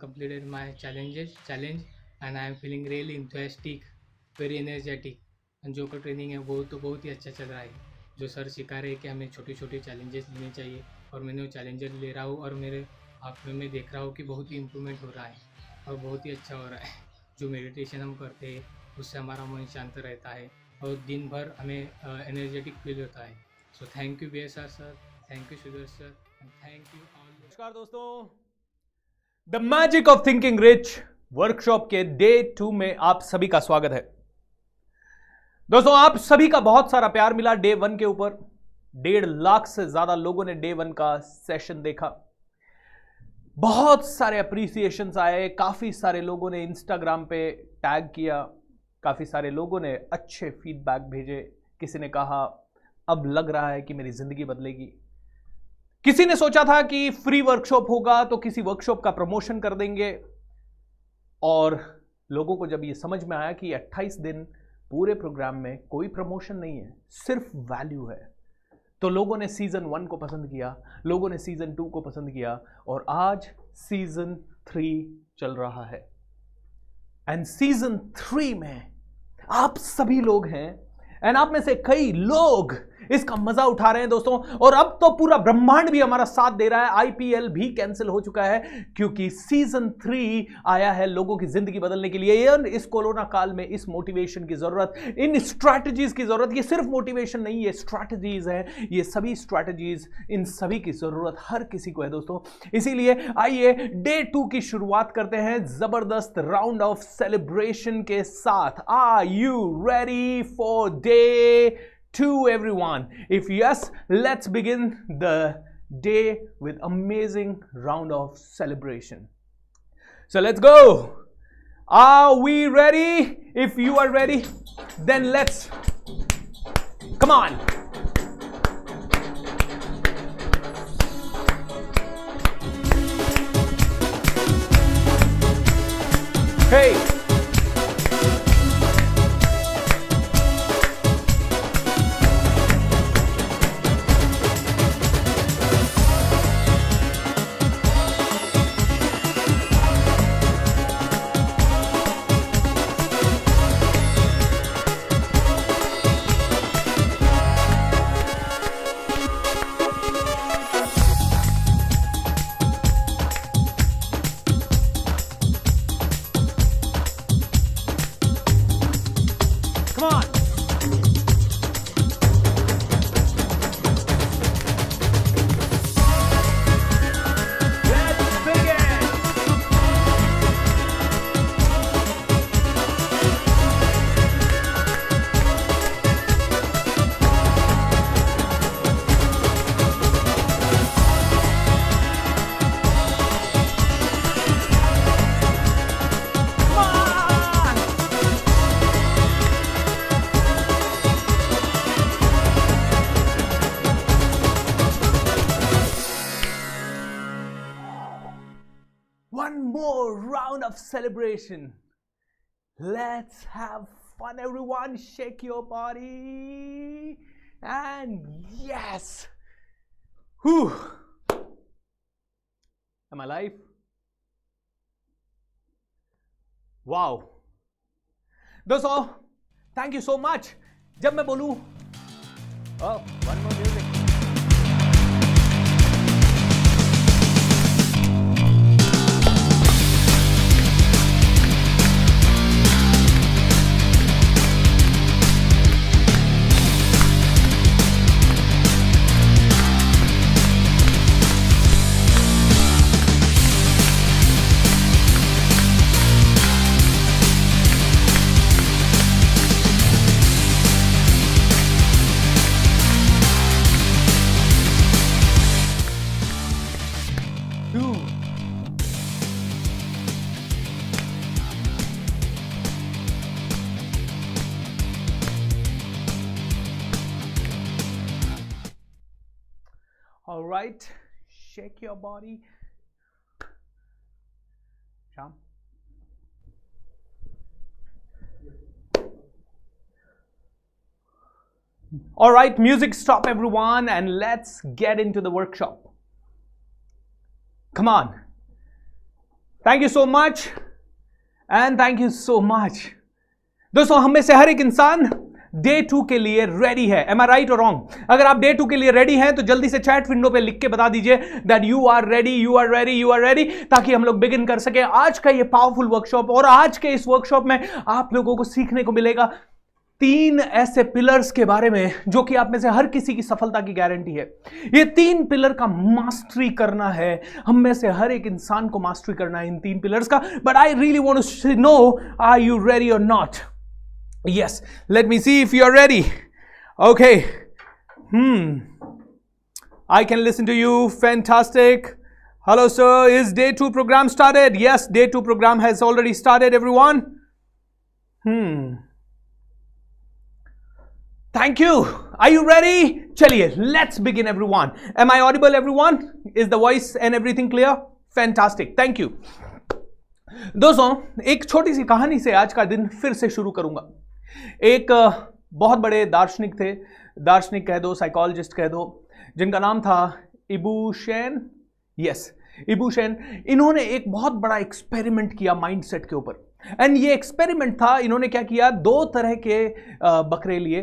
completed my challenge and I am feeling really enthusiastic, very energetic। and जो का training है वो तो बहुत ही अच्छा चल रहा है। जो सर सिखा रहे हैं कि हमें छोटे छोटे चैलेंजेस लेने चाहिए और मैंने वो चैलेंजेस ले रहा हूँ और मेरे आप में मैं देख रहा हूँ कि बहुत ही इम्प्रूवमेंट हो रहा है और बहुत ही अच्छा हो रहा है। जो मेडिटेशन हम करते हैं उससे हमारा मन शांत रहता है और दिन भर हमें एनर्जेटिक फील होता है। So thank you BSR sir, thank you Sudarsh sir, and thank you all. नमस्कार दोस्तों, the magic of thinking rich workshop के डे 2 में आप सभी का स्वागत है। दोस्तों, आप सभी का बहुत सारा प्यार मिला डे 1 के ऊपर। 1.5 लाख से ज्यादा लोगों ने डे 1 का सेशन देखा। बहुत सारे अप्रिसिएशंस आए, काफी सारे लोगों ने इंस्टाग्राम पे टैग किया, काफी सारे लोगों ने अच्छे फीडबैक भेजे। किसी ने कहा अब लग रहा है कि मेरी जिंदगी बदलेगी। किसी ने सोचा था कि फ्री वर्कशॉप होगा तो किसी वर्कशॉप का प्रमोशन कर देंगे, और लोगों को जब ये समझ में आया कि 28 दिन पूरे प्रोग्राम में कोई प्रमोशन नहीं है, सिर्फ वैल्यू है, तो लोगों ने सीजन 1 को पसंद किया, लोगों ने सीजन 2 को पसंद किया, और आज सीजन 3 चल रहा है। एंड सीजन 3 में आप सभी लोग हैं, एंड आप में से कई लोग इसका मजा उठा रहे हैं दोस्तों। और अब तो पूरा ब्रह्मांड भी हमारा साथ दे रहा है। IPL भी कैंसिल हो चुका है क्योंकि सीजन 3 आया है लोगों की जिंदगी बदलने के लिए। इस कोरोना काल में इस मोटिवेशन की जरूरत, इन स्ट्रैटेजीज की जरूरत। ये सिर्फ मोटिवेशन नहीं, ये स्ट्रैटेजीज है। ये सभी स्ट्रैटेजीज, इन सभी की जरूरत हर किसी को है दोस्तों। इसीलिए आइए डे 2 की शुरुआत करते हैं जबरदस्त राउंड ऑफ सेलिब्रेशन के साथ। Are you ready for day 2 everyone? If yes, let's begin the day with amazing round of celebration. So let's go. Are we ready? If you are ready, then let's come on. Hey, come on. Let's begin. Come on. One more round of celebration. Let's have fun, everyone. Shake your body. And yes. Whew. Am I live? Wow. दोस्तों, thank you so much. जब मैं बोलूं, oh, one more music. Two. All right, shake your body. Sham. All right, music stop everyone, and let's get into the workshop. Come on. Thank you so much and thank you so much. दोस्तों, हम में से हर एक इंसान day 2 के लिए ready है। Am I right और रॉन्ग? अगर आप डे 2 के लिए रेडी हैं तो जल्दी से चैट विंडो पे लिख के बता दीजिए that you are ready, you are ready, you are ready, ताकि हम लोग बिगिन कर सके आज का ये पावरफुल वर्कशॉप। और आज के इस वर्कशॉप में आप लोगों को सीखने को मिलेगा 3 ऐसे पिलर्स के बारे में जो कि आप में से हर किसी की सफलता की गारंटी है। ये 3 पिलर का मास्टरी करना है, हम में से हर एक इंसान को मास्टरी करना है इन 3 पिलर्स का। But I really want to know, are you ready or not? Yes, let me see if you are ready. Okay. I can listen to you. Fantastic. Hello, sir. Is day 2 program started? Yes, day 2 program has already started, everyone. Thank you. Are you ready? Chaliye, let's begin, everyone. Am I audible, everyone? Is the voice and everything clear? Fantastic. Thank you. दोस्तों, एक छोटी सी कहानी से आज का दिन फिर से शुरू करूंगा। एक बहुत बड़े दार्शनिक थे, दार्शनिक कह दो, साइकोलॉजिस्ट कह दो, जिनका नाम था Ibu Shane. Yes, Ibu Shane. इन्होंने एक बहुत बड़ा एक्सपेरिमेंट किया माइंडसेट के ऊपर। एंड ये एक्सपेरिमेंट था, इन्होंने क्या किया, 2 तरह के बकरे लिए,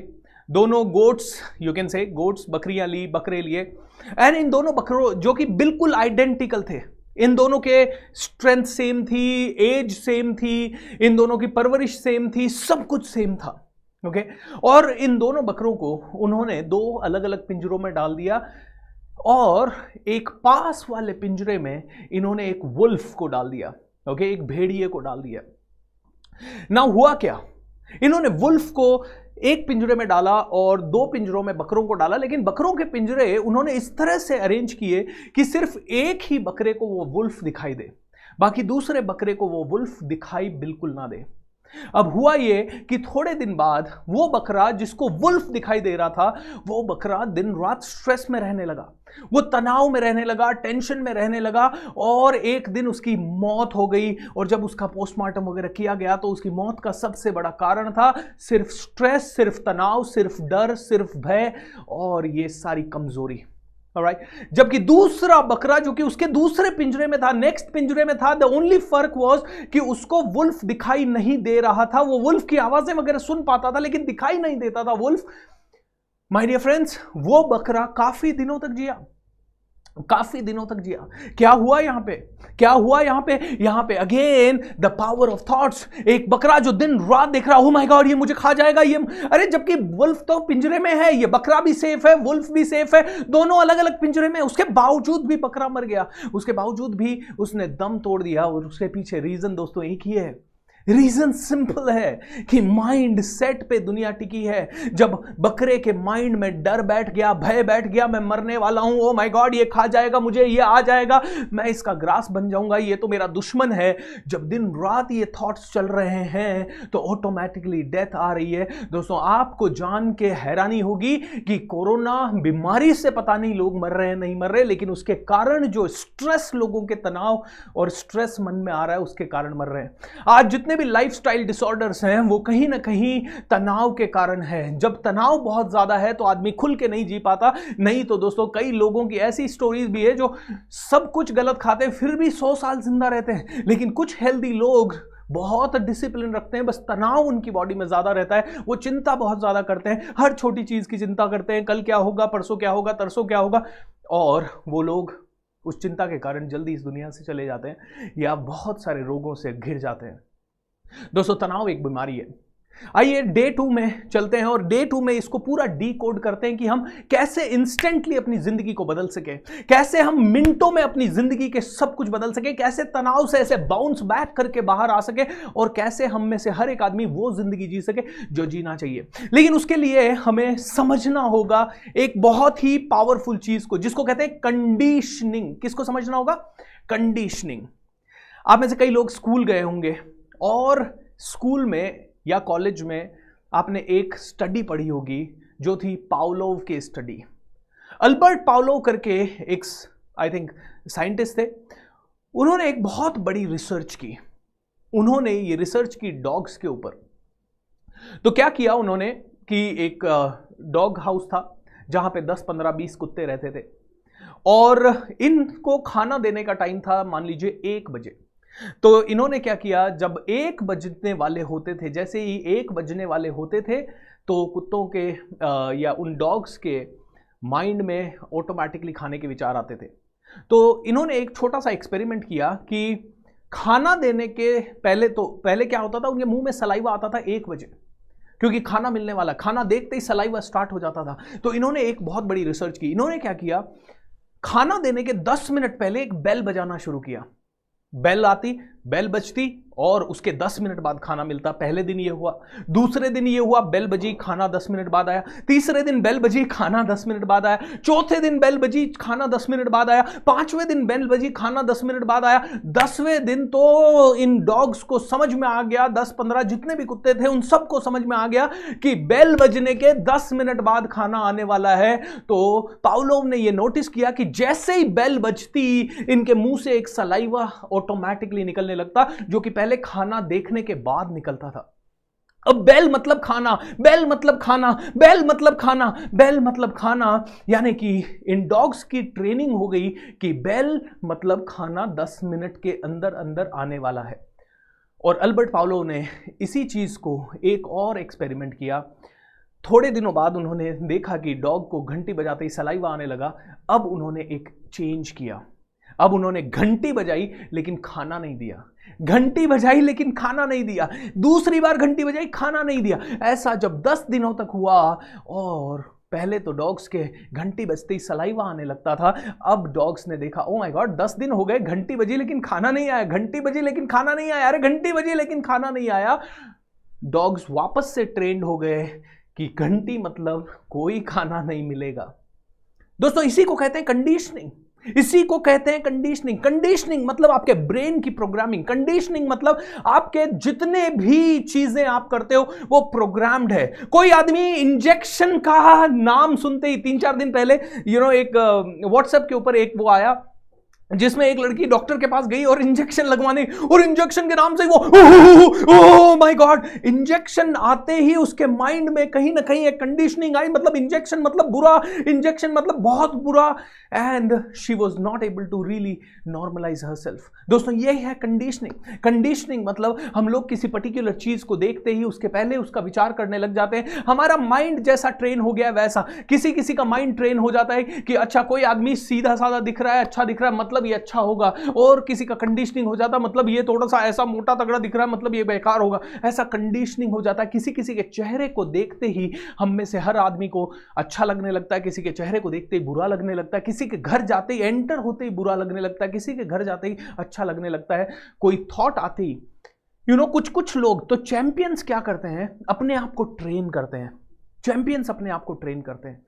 दोनों goats, you can say goats, बकरियां ली, बकरे लिए। एंड इन दोनों बकरों जो कि बिल्कुल आइडेंटिकल थे, इन दोनों के स्ट्रेंथ सेम थी, एज सेम थी, इन दोनों की परवरिश सेम थी, सब कुछ सेम था। ओके, और इन दोनों बकरों को उन्होंने 2 अलग अलग पिंजरों में डाल दिया और एक पास वाले पिंजरे में इन्होंने एक वुल्फ को डाल दिया। ओके, एक भेड़िए को डाल दिया। ना हुआ क्या, इन्होंने वुल्फ को एक पिंजरे में डाला और 2 पिंजरों में बकरों को डाला, लेकिन बकरों के पिंजरे उन्होंने इस तरह से अरेंज किए कि सिर्फ एक ही बकरे को वो वुल्फ दिखाई दे, बाकी दूसरे बकरे को वो वुल्फ दिखाई बिल्कुल ना दे। अब हुआ ये कि थोड़े दिन बाद वो बकरा जिसको वुल्फ दिखाई दे रहा था, वो बकरा दिन रात स्ट्रेस में रहने लगा, वो तनाव में रहने लगा, टेंशन में रहने लगा, और एक दिन उसकी मौत हो गई। और जब उसका पोस्टमार्टम वगैरह किया गया तो उसकी मौत का सबसे बड़ा कारण था सिर्फ स्ट्रेस, सिर्फ तनाव, सिर्फ डर, सिर्फ भय और ये सारी कमजोरी। Alright? जबकि दूसरा बकरा जो कि उसके दूसरे पिंजरे में था, नेक्स्ट पिंजरे में था, द ओनली फर्क वाज कि उसको वुल्फ दिखाई नहीं दे रहा था। वो वुल्फ की आवाजें वगैरह सुन पाता था लेकिन दिखाई नहीं देता था वुल्फ। माय डियर फ्रेंड्स, वो बकरा काफी दिनों तक जिया, काफी दिनों तक जिया। क्या हुआ यहां पे, क्या हुआ यहां पे? यहां पे again the power of thoughts. एक बकरा जो दिन रात देख रहा, ओह माय गॉड ये मुझे खा जाएगा, ये, अरे जबकि वुल्फ तो पिंजरे में है, ये बकरा भी सेफ है, वुल्फ भी सेफ है, दोनों अलग अलग पिंजरे में, उसके बावजूद भी बकरा मर गया, उसके बावजूद भी उसने दम तोड़ दिया। और उसके पीछे रीजन दोस्तों एक ही है, रीजन सिंपल है कि माइंड सेट पे दुनिया टिकी है। जब बकरे के माइंड में डर बैठ गया, भय बैठ गया, मैं मरने वाला हूं, ओ माय गॉड ये खा जाएगा मुझे, ये आ जाएगा, मैं इसका ग्रास बन जाऊंगा, ये तो मेरा दुश्मन है, जब दिन रात ये थॉट्स चल रहे हैं तो ऑटोमेटिकली डेथ आ रही है। दोस्तों, आपको जान के हैरानी होगी कि कोरोना बीमारी से पता नहीं लोग मर रहे हैं नहीं मर रहे, लेकिन उसके कारण जो स्ट्रेस, लोगों के तनाव और स्ट्रेस मन में आ रहा है, उसके कारण मर रहे हैं। आज जितने भी लाइफस्टाइल डिसऑर्डर्स हैं वो कहीं ना कहीं तनाव के कारण है। जब तनाव बहुत ज्यादा है तो आदमी खुल के नहीं जी पाता। नहीं तो दोस्तों, कई लोगों की ऐसी स्टोरीज भी है जो सब कुछ गलत खाते हैं फिर भी 100 साल जिंदा रहते हैं। लेकिन कुछ हेल्दी लोग बहुत डिसिप्लिन रखते हैं, बस तनाव उनकी बॉडी में ज्यादा रहता है, वो चिंता बहुत ज्यादा करते हैं, हर छोटी चीज की चिंता करते हैं, कल क्या होगा, परसों क्या होगा, तरसों क्या होगा, और वो लोग उस चिंता के कारण जल्दी इस दुनिया से चले जाते हैं या बहुत सारे रोगों से घिर जाते हैं। दोस्तों, तनाव एक बीमारी है। आइए डे 2 में चलते हैं और डे 2 में इसको पूरा डीकोड करते हैं कि हम कैसे इंस्टेंटली अपनी जिंदगी को बदल सके, कैसे हम मिनटों में अपनी जिंदगी के सब कुछ बदल सके, कैसे तनाव से ऐसे बाउंस बैक करके बाहर आ सके और कैसे हम में से हर एक आदमी वो जिंदगी जी सके जो जीना चाहिए। लेकिन उसके लिए हमें समझना होगा एक बहुत ही पावरफुल चीज को, जिसको कहते हैं कंडीशनिंग। किसको समझना होगा? कंडीशनिंग। आप में से कई लोग स्कूल गए होंगे और स्कूल में या कॉलेज में आपने एक स्टडी पढ़ी होगी जो थी पावलोव की स्टडी। अल्बर्ट पावलोव करके एक आई थिंक साइंटिस्ट थे। उन्होंने एक बहुत बड़ी रिसर्च की। उन्होंने ये रिसर्च की डॉग्स के ऊपर। तो क्या किया उन्होंने कि एक डॉग हाउस था जहां पे 10, 15, 20 कुत्ते रहते थे और इनको खाना देने का टाइम था मान लीजिए 1 बजे। तो इन्होंने क्या किया, जब 1 बजने वाले होते थे, जैसे ही 1 बजने वाले होते थे तो कुत्तों के या उन डॉग्स के माइंड में ऑटोमेटिकली खाने के विचार आते थे। तो इन्होंने एक छोटा सा एक्सपेरिमेंट किया कि खाना देने के पहले क्या होता था, उनके मुंह में सलाइवा आता था 1 बजे, क्योंकि खाना मिलने वाला, खाना देखते ही सलाइवा स्टार्ट हो जाता था। तो इन्होंने एक बहुत बड़ी रिसर्च की। इन्होंने क्या किया, खाना देने के 10 मिनट पहले एक बेल बजाना शुरू किया। बेल आती, बेल बजती और उसके 10 मिनट बाद खाना मिलता। पहले दिन ये हुआ, दूसरे दिन ये हुआ, बेल बजी, खाना 10 मिनट बाद आया, तीसरे दिन बेल बजी, खाना 10 मिनट बाद आया, चौथे दिन बेल बजी, खाना 10 मिनट बाद आया, 5वें दिन बेल बजी, खाना 10 मिनट बाद आया, 10वें दिन तो इन डॉग्स को समझ में आ गया, 10-15 जितने भी कुत्ते थे उन सबको समझ में आ गया कि बेल बजने के 10 मिनट बाद खाना आने वाला है। तो पावलोव ने यह नोटिस किया कि जैसे ही बेल बजती इनके मुंह से एक सलाइवा ऑटोमेटिकली निकलने लगता, जो कि पहले खाना देखने के बाद निकलता था। अब बेल मतलब खाना, बेल मतलब खाना, बेल मतलब खाना, बेल मतलब खाना, यानी कि इन डॉग्स की ट्रेनिंग हो गई कि बेल मतलब खाना 10 मिनट के अंदर अंदर आने वाला है। और अल्बर्ट पावलोव ने इसी चीज को एक और एक्सपेरिमेंट किया। थोड़े दिनों बाद उन्होंने देखा कि डॉग को घंटी बजाते ही सलाइवा आने लगा। अब उन्होंने एक चेंज किया। अब उन्होंने घंटी बजाई लेकिन खाना नहीं दिया, घंटी बजाई लेकिन खाना नहीं दिया, दूसरी बार घंटी बजाई, खाना नहीं दिया। ऐसा जब 10 दिनों तक हुआ, और पहले तो डॉग्स के घंटी बजते ही सलाइवा आने लगता था, अब डॉग्स ने देखा, ओ माय गॉड, 10 दिन हो गए, घंटी बजी लेकिन खाना नहीं आया, घंटी बजी लेकिन खाना नहीं आया, अरे घंटी बजी लेकिन खाना नहीं आया। डॉग्स वापस से ट्रेंड हो गए कि घंटी मतलब कोई खाना नहीं मिलेगा। दोस्तों, इसी को कहते हैं कंडीशनिंग, इसी को कहते हैं कंडीशनिंग। कंडीशनिंग मतलब आपके ब्रेन की प्रोग्रामिंग। कंडीशनिंग मतलब आपके जितने भी चीजें आप करते हो वो प्रोग्राम्ड है। कोई आदमी इंजेक्शन का नाम सुनते ही 3-4 दिन पहले एक व्हाट्सएप के ऊपर एक वो आया जिसमें एक लड़की डॉक्टर के पास गई और इंजेक्शन लगवाने, और इंजेक्शन के नाम से वो ओह माय गॉड, इंजेक्शन आते ही उसके माइंड में कहीं ना कहीं एक कंडीशनिंग आई, मतलब इंजेक्शन मतलब बुरा, इंजेक्शन मतलब बहुत बुरा, and she was not able to really normalize herself. दोस्तों, ये है कंडीशनिंग। कंडीशनिंग मतलब हम लोग किसी पर्टिकुलर चीज को देखते ही उसके पहले उसका विचार करने लग जाते हैं। हमारा माइंड जैसा ट्रेन हो गया वैसा। किसी किसी का माइंड ट्रेन हो जाता है कि अच्छा, कोई आदमी सीधा साधा दिख रहा है, अच्छा दिख रहा है, मतलब ये अच्छा होगा, और किसी का कंडीशनिंग हो जाता, मतलब ये थोड़ा सा ऐसा मोटा तगड़ा दिख रहा है, मतलब ये बेकार होगा, ऐसा कंडीशनिंग हो जाता है। किसी किसी के चेहरे को देखते ही हम में से हर आदमी को अच्छा लगने लगता है, किसी के चेहरे को देखते ही बुरा लगने लगता है, किसी के घर जाते ही, एंटर होते ही बुरा लगने लगता है, किसी के घर जाते ही अच्छा लगने लगता है, कोई थॉट आते ही कुछ कुछ लोग तो चैंपियंस क्या करते हैं, अपने आप को ट्रेन करते हैं। चैंपियंस अपने आप को ट्रेन करते हैं,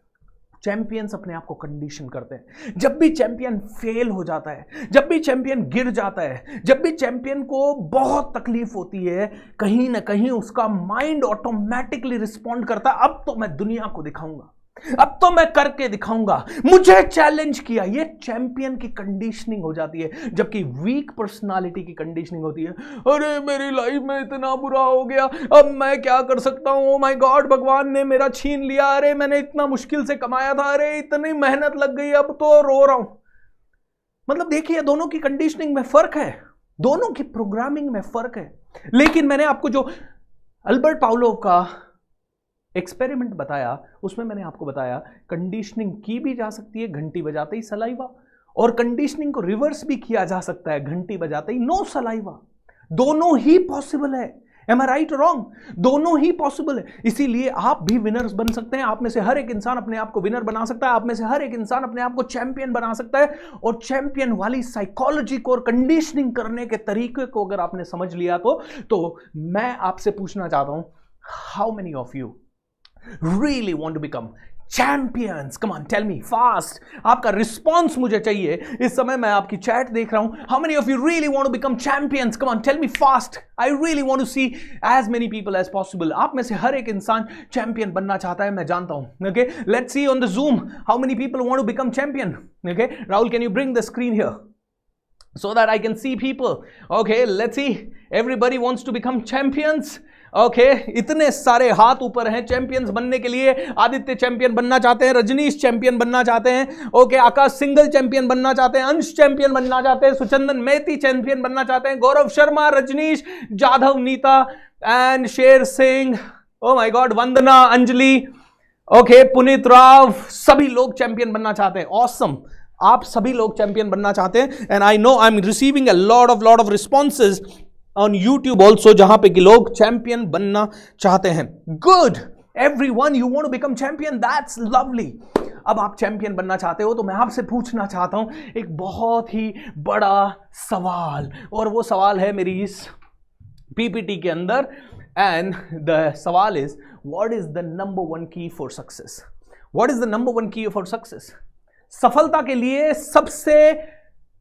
चैंपियंस अपने आप को कंडीशन करते हैं। जब भी चैंपियन फेल हो जाता है, जब भी चैंपियन गिर जाता है, जब भी चैंपियन को बहुत तकलीफ होती है, कहीं ना कहीं उसका माइंड ऑटोमेटिकली रिस्पॉन्ड करता है, अब तो मैं दुनिया को दिखाऊंगा, अब तो मैं करके दिखाऊंगा, मुझे चैलेंज किया। ये चैंपियन की कंडीशनिंग हो जाती है। जबकि वीक पर्सनालिटी की कंडीशनिंग होती है, अरे मेरी लाइफ में इतना बुरा हो गया, अब मैं क्या कर सकता हूं, ओ माय गॉड, भगवान ने मेरा छीन लिया, अरे मैंने इतना मुश्किल से कमाया था, अरे इतनी मेहनत लग गई, अब तो रो रहा हूं। मतलब देखिए, दोनों की कंडीशनिंग में फर्क है, दोनों की प्रोग्रामिंग में फर्क है। लेकिन मैंने आपको जो अल्बर्ट पावलोव का एक्सपेरिमेंट बताया, उसमें मैंने आपको बताया कंडीशनिंग की भी जा सकती है घंटी बजाते ही सलाइवा, और कंडीशनिंग को रिवर्स भी किया जा सकता है घंटी बजाते ही नो सलाइवा। दोनों ही पॉसिबल है। Am I right wrong? दोनों ही पॉसिबल है। इसीलिए आप भी विनर्स बन सकते हैं। आप में से हर एक इंसान अपने आप को विनर बना सकता है, आप में से हर एक इंसान अपने आप को चैंपियन बना सकता है। और चैंपियन वाली साइकोलॉजी को और कंडीशनिंग करने के तरीके को अगर आपने समझ लिया तो मैं आपसे पूछना चाहता हूं, how many of you really want to become champions? Come on, tell me fast. आपका रिस्पॉन्स मुझे चाहिए। इस समय मैं आपकी चैट देख रहा हूं। How many of you really want to become champions? Come on, tell me fast. I really want to see as many people as possible. आप में से हर एक इंसान चैंपियन बनना चाहता है, मैं जानता हूं। Okay, let's see on the Zoom how many people want to become champion. Okay, Rahul, can you bring the screen here? so that I can see people. Okay, let's see. Everybody wants to become champions. Okay, इतने सारे हाथ ऊपर हैं champions बनने के लिए. Aditya champion बनना चाहते हैं, रजनीश चैंपियन बनना चाहते हैं, ओके, आकाश सिंगल चैंपियन बनना चाहते हैं, अंश चैंपियन बनना चाहते हैं, सुचंदन मेहती चैंपियन बनना चाहते हैं, Gaurav Sharma, Rajneesh, Jadhav, Nita and Sher Singh, O my God, Vandana, Anjali, okay, Puneet Rao, सभी लोग चैंपियन बनना चाहते हैं. ऑसम, आप सभी लोग चैंपियन बनना चाहते हैं. And I know I am receiving a lot of responses on YouTube also, जहां पे कि लोग चैंपियन बनना चाहते हैं. Good, everyone, you want to become champion, that's lovely. अब आप चैंपियन बनना चाहते हो तो मैं आपसे पूछना चाहता हूं एक बहुत ही बड़ा सवाल, और वो सवाल है मेरी इस पीपीटी के अंदर. एंड द सवाल is, what is the number one key for success? What is the number one key for success? सफलता के लिए सबसे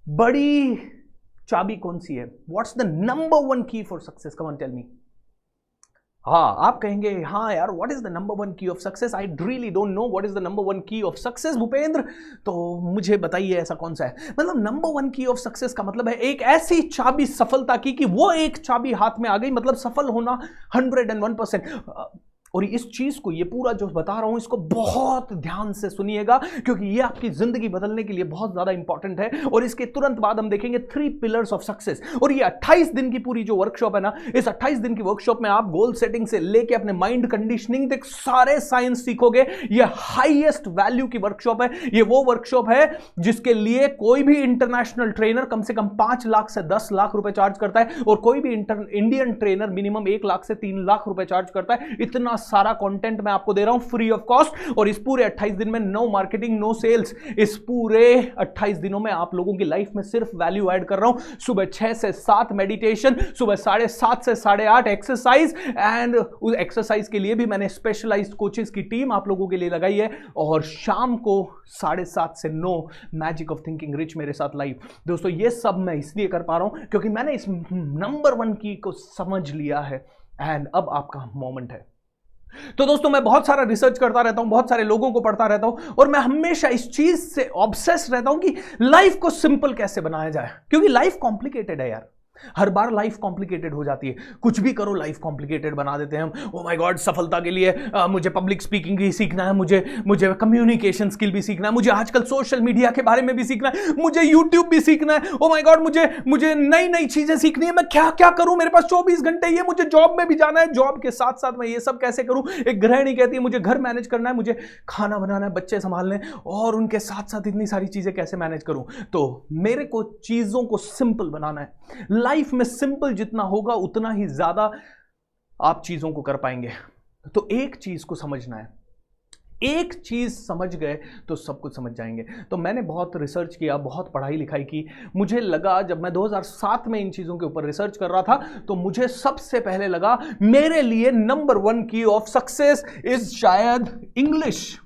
बड़ी चाबी कौन सी है? What's the number one key for success? Come on tell me. हाँ, आप कहेंगे हाँ यार, what is the number one key of success? I really don't know what is the number one key of success Bhupendra, तो मुझे बताइए ऐसा कौन सा है. मतलब number one key of success का मतलब है एक ऐसी चाबी सफलता की कि वो एक चाबी हाथ में आ गई, मतलब सफल होना 101%. और इस चीज को, ये पूरा जो बता रहा हूं, इसको बहुत ध्यान से सुनिएगा, क्योंकि ये आपकी जिंदगी बदलने के लिए बहुत ज्यादा इंपॉर्टेंट है. और इसके तुरंत बाद हम देखेंगे 3 पिलर्स ऑफ सक्सेस. और ये 28 दिन की पूरी जो वर्कशॉप है ना, इस 28 दिन की वर्कशॉप में आप गोल सेटिंग से लेके अपने माइंड कंडीशनिंग तक सारे साइंस सीखोगे. ये हाईएस्ट वैल्यू की वर्कशॉप है. ये वो वर्कशॉप है जिसके लिए कोई भी इंटरनेशनल ट्रेनर कम से कम 5 लाख से 10 लाख रुपए चार्ज करता है, और कोई भी इंडियन ट्रेनर मिनिमम 1 लाख से 3 लाख रुपए चार्ज करता है. इतना सारा कंटेंट मैं आपको दे रहा हूं फ्री ऑफ कॉस्ट. और इस पूरे 28 दिन में नो मार्केटिंग, नो सेल्स. इस पूरे 28 दिनों में आप लोगों की लाइफ में सिर्फ वैल्यू ऐड कर रहा हूं. सुबह 6 से 7 मेडिटेशन, सुबह 7:30 से 8:30 एक्सरसाइज, एंड उस एक्सरसाइज के लिए भी मैंने स्पेशलाइज्ड कोचेस की टीम आप लोगों के लिए लगाई है. और शाम को 7:30 से 9 मैजिक ऑफ थिंकिंग रिच मेरे साथ लाइव. दोस्तों, ये सब मैं इसलिए कर पा रहा हूं क्योंकि मैंने इस नंबर वन की को समझ लिया है. एंड अब आपका मोमेंट है. तो दोस्तों, मैं बहुत सारा रिसर्च करता रहता हूं, बहुत सारे लोगों को पढ़ता रहता हूं, और मैं हमेशा इस चीज से ऑब्सेस रहता हूं कि लाइफ को सिंपल कैसे बनाया जाए, क्योंकि लाइफ कॉम्प्लिकेटेड है यार. हर बार लाइफ कॉम्प्लिकेटेड हो जाती है. कुछ भी करो लाइफ कॉम्प्लिकेटेड बना देते हैं हम. ओ माय गॉड, सफलता के लिए मुझे पब्लिक स्पीकिंग भी सीखना है, मुझे कम्युनिकेशन स्किल भी सीखना है, मुझे आजकल सोशल मीडिया के बारे में भी सीखना है, मुझे यूट्यूब भी सीखना है. ओ माय गॉड, मुझे नई नई चीजें सीखनी है. मैं क्या क्या करूं? मेरे पास 24 घंटे ही है. मुझे जॉब में भी जाना है, जॉब के साथ साथ मैं ये सब कैसे करूं? एक गृहिणी कहती है मुझे घर मैनेज करना है, मुझे खाना बनाना है, बच्चे संभालने, और उनके साथ साथ इतनी सारी चीजें कैसे मैनेज करूं? तो मेरे को चीजों को सिंपल बनाना है. लाइफ में सिंपल जितना होगा उतना ही ज्यादा आप चीजों को कर पाएंगे. तो एक चीज को समझना है. एक चीज समझ गए तो सब कुछ समझ जाएंगे. तो मैंने बहुत रिसर्च किया, बहुत पढ़ाई लिखाई की. मुझे लगा, जब मैं 2007 में इन चीजों के ऊपर रिसर्च कर रहा था, तो मुझे सबसे पहले लगा मेरे लिए number one key of success is शायद इंग्लिश.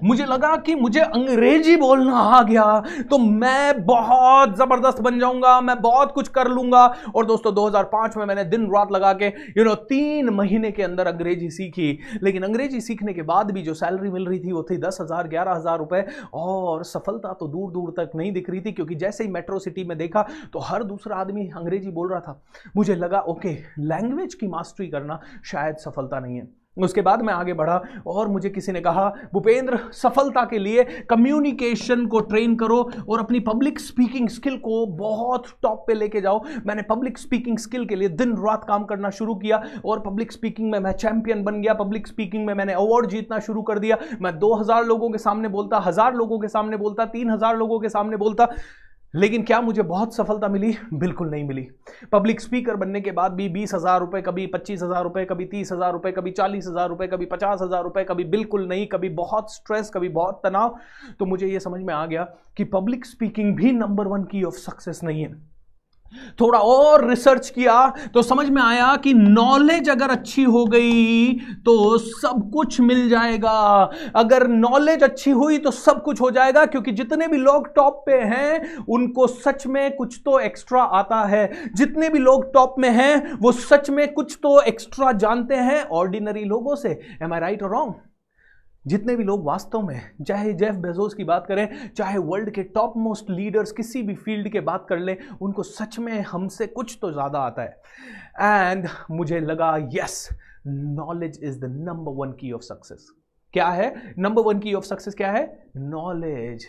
मुझे लगा कि मुझे अंग्रेजी बोलना आ गया तो मैं बहुत जबरदस्त बन जाऊंगा, मैं बहुत कुछ कर लूंगा. और दोस्तों, 2005 में मैंने दिन रात लगा के 3 महीने के अंदर अंग्रेजी सीखी. लेकिन अंग्रेजी सीखने के बाद भी जो सैलरी मिल रही थी वो थी 10,000 11,000 रुपए, और सफलता तो दूर दूर तक नहीं दिख रही थी, क्योंकि जैसे ही मेट्रो सिटी में देखा तो हर दूसरा आदमी अंग्रेजी बोल रहा था. मुझे लगा ओके, लैंग्वेज की मास्टरी करना शायद सफलता नहीं है. उसके बाद मैं आगे बढ़ा, और मुझे किसी ने कहा भूपेंद्र, सफलता के लिए कम्युनिकेशन को ट्रेन करो और अपनी पब्लिक स्पीकिंग स्किल को बहुत टॉप पे लेके जाओ. मैंने पब्लिक स्पीकिंग स्किल के लिए दिन रात काम करना शुरू किया, और पब्लिक स्पीकिंग में मैं चैंपियन बन गया. पब्लिक स्पीकिंग में मैंने अवार्ड जीतना शुरू कर दिया. मैं 2000 लोगों के सामने बोलता, 1000 लोगों के सामने बोलता, 3000 लोगों के सामने बोलता. लेकिन क्या मुझे बहुत सफलता मिली? बिल्कुल नहीं मिली. पब्लिक स्पीकर बनने के बाद भी 20,000 रुपए, कभी 25,000 रुपए, कभी 30,000 रुपए, कभी 40,000 रुपए, कभी 50,000 रुपए, कभी बिल्कुल नहीं, कभी बहुत स्ट्रेस, कभी बहुत तनाव. तो मुझे यह समझ में आ गया कि पब्लिक स्पीकिंग भी number one key of success नहीं है. थोड़ा और रिसर्च किया तो समझ में आया कि नॉलेज अगर अच्छी हो गई तो सब कुछ मिल जाएगा. अगर नॉलेज अच्छी हुई तो सब कुछ हो जाएगा, क्योंकि जितने भी लोग टॉप पे हैं उनको सच में कुछ तो एक्स्ट्रा आता है. जितने भी लोग टॉप में हैं वो सच में कुछ तो एक्स्ट्रा जानते हैं ऑर्डिनरी लोगों से. एम आई राइट और रॉन्ग? जितने भी लोग वास्तव में, चाहे जेफ बेजोस की बात करें, चाहे वर्ल्ड के टॉप मोस्ट लीडर्स किसी भी फील्ड के बात कर ले, उनको सच में हमसे कुछ तो ज़्यादा आता है। एंड मुझे लगा yes, knowledge is the number one key of success. क्या है number one key of success? क्या है? नॉलेज।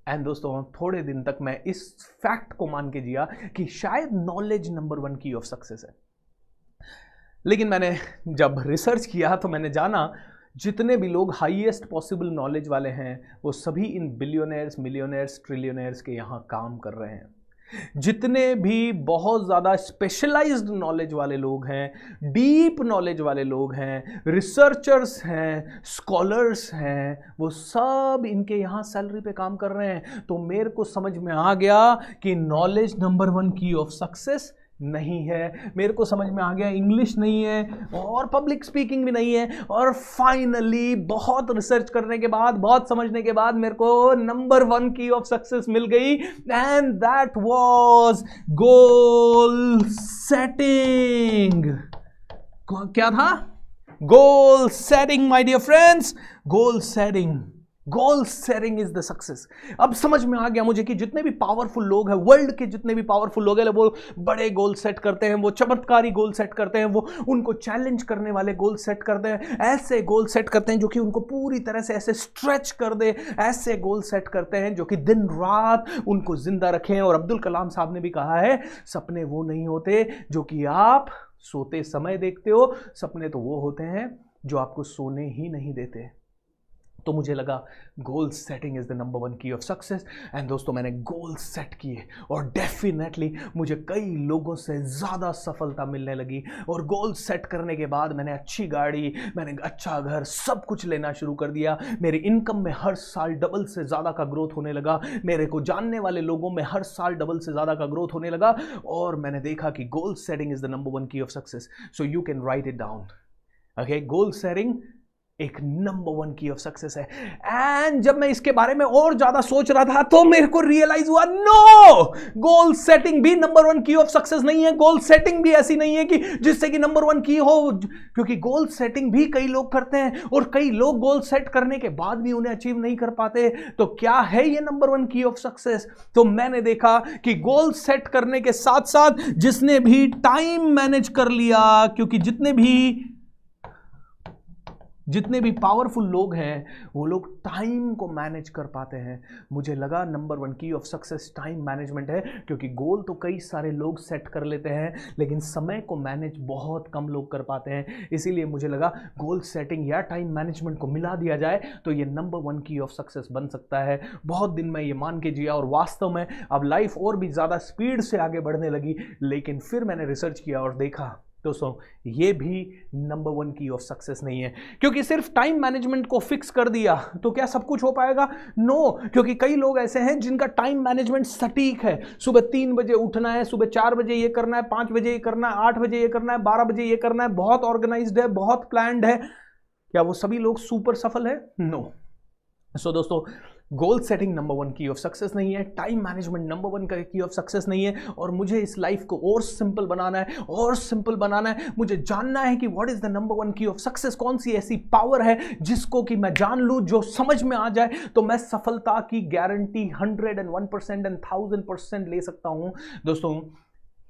एंड दोस्तों, थोड़े दिन तक मैं इस फैक्ट को मान के जिया कि शायद knowledge number one key of success है। लेकिन मैंने जब रिसर्च किया तो मैंने जाना जितने भी लोग हाईएस्ट पॉसिबल नॉलेज वाले हैं वो सभी इन बिलियनर्स, मिलियनर्स, ट्रिलियनर्स के यहाँ काम कर रहे हैं। जितने भी बहुत ज़्यादा स्पेशलाइज्ड नॉलेज वाले लोग हैं, डीप नॉलेज वाले लोग हैं, रिसर्चर्स हैं, स्कॉलर्स हैं, वो सब इनके यहाँ सैलरी पे काम कर रहे हैं। तो मेरे को समझ में आ गया कि knowledge number one key of success नहीं है। मेरे को समझ में आ गया इंग्लिश नहीं है और पब्लिक स्पीकिंग भी नहीं है। और फाइनली बहुत रिसर्च करने के बाद, बहुत समझने के बाद मेरे को number one key of success मिल गई, and that was goal setting. क्या था? Goal setting my dear friends, goal setting. Goal setting is the success. अब समझ में आ गया मुझे कि जितने भी पावरफुल लोग हैं, वर्ल्ड के जितने भी पावरफुल लोग हैं, वो बड़े गोल सेट करते हैं, वो चमत्कारी गोल सेट करते हैं, वो उनको चैलेंज करने वाले गोल सेट करते हैं, ऐसे गोल सेट करते हैं जो कि उनको पूरी तरह से ऐसे स्ट्रेच कर दे, ऐसे गोल सेट करते हैं जो कि दिन रात उनको जिंदा रखें। और अब्दुल कलाम साहब ने भी कहा है, सपने वो नहीं होते जो कि आप सोते समय देखते हो, सपने तो वो होते हैं जो आपको सोने ही नहीं देते। तो मुझे लगा गोल setting is the number one key of success. And दोस्तों, मैंने गोल सेट किए और डेफिनेटली मुझे कई लोगों से ज़्यादा सफलता मिलने लगी। और गोल सेट करने के बाद मैंने अच्छी गाड़ी, मैंने अच्छा घर, सब कुछ लेना शुरू कर दिया। मेरी इनकम में हर साल डबल से ज़्यादा का ग्रोथ होने लगा। मेरे को जानने वाले लोगों में हर साल डबल से ज़्यादा का ग्रोथ होने लगा। और मैंने देखा कि goal setting is the number one key of success. So you can write it down. Okay, goal setting एक number one key of success है। एंड जब मैं इसके बारे में और ज्यादा सोच रहा था तो मेरे को रियलाइज हुआ, नो, गोल सेटिंग भी number one key of success नहीं है। गोल सेटिंग भी ऐसी नहीं है कि जिससे कि नंबर वन की हो, क्योंकि गोल सेटिंग भी कई लोग करते हैं और कई लोग गोल सेट करने के बाद भी उन्हें अचीव नहीं कर पाते। तो क्या है ये number one key of success? तो मैंने देखा कि गोल सेट करने के साथ साथ जिसने भी टाइम मैनेज कर लिया, क्योंकि जितने भी पावरफुल लोग हैं वो लोग टाइम को मैनेज कर पाते हैं। मुझे लगा number one key of success time management है, क्योंकि गोल तो कई सारे लोग सेट कर लेते हैं लेकिन समय को मैनेज बहुत कम लोग कर पाते हैं। इसीलिए मुझे लगा गोल सेटिंग या टाइम मैनेजमेंट को मिला दिया जाए तो ये number one key of success बन सकता है। बहुत दिन में ये मान के जिया और वास्तव में अब लाइफ और भी ज़्यादा स्पीड से आगे बढ़ने लगी। लेकिन फिर मैंने रिसर्च किया और देखा दोस्तों, ये भी number one key of success नहीं है। क्योंकि सिर्फ टाइम मैनेजमेंट को फिक्स कर दिया तो क्या सब कुछ हो पाएगा? नो, क्योंकि कई लोग ऐसे हैं जिनका टाइम मैनेजमेंट सटीक है। सुबह 3 बजे उठना है, सुबह 4 बजे ये करना है, 5 बजे ये करना है, 8 बजे ये करना है, 12 बजे ये करना है, बहुत ऑर्गेनाइज्ड है, बहुत प्लान्ड है। क्या वो सभी लोग सुपर सफल है? नो। सो दोस्तों, goal setting number one key of success नहीं है, time management number one key of success नहीं है। और मुझे इस लाइफ को और सिंपल बनाना है, और सिंपल बनाना है। मुझे जानना है कि what is the number one key of success, कौन सी ऐसी पावर है जिसको कि मैं जान लूं, जो समझ में आ जाए तो मैं सफलता की गारंटी 101% एंड 1000% ले सकता हूं। दोस्तों,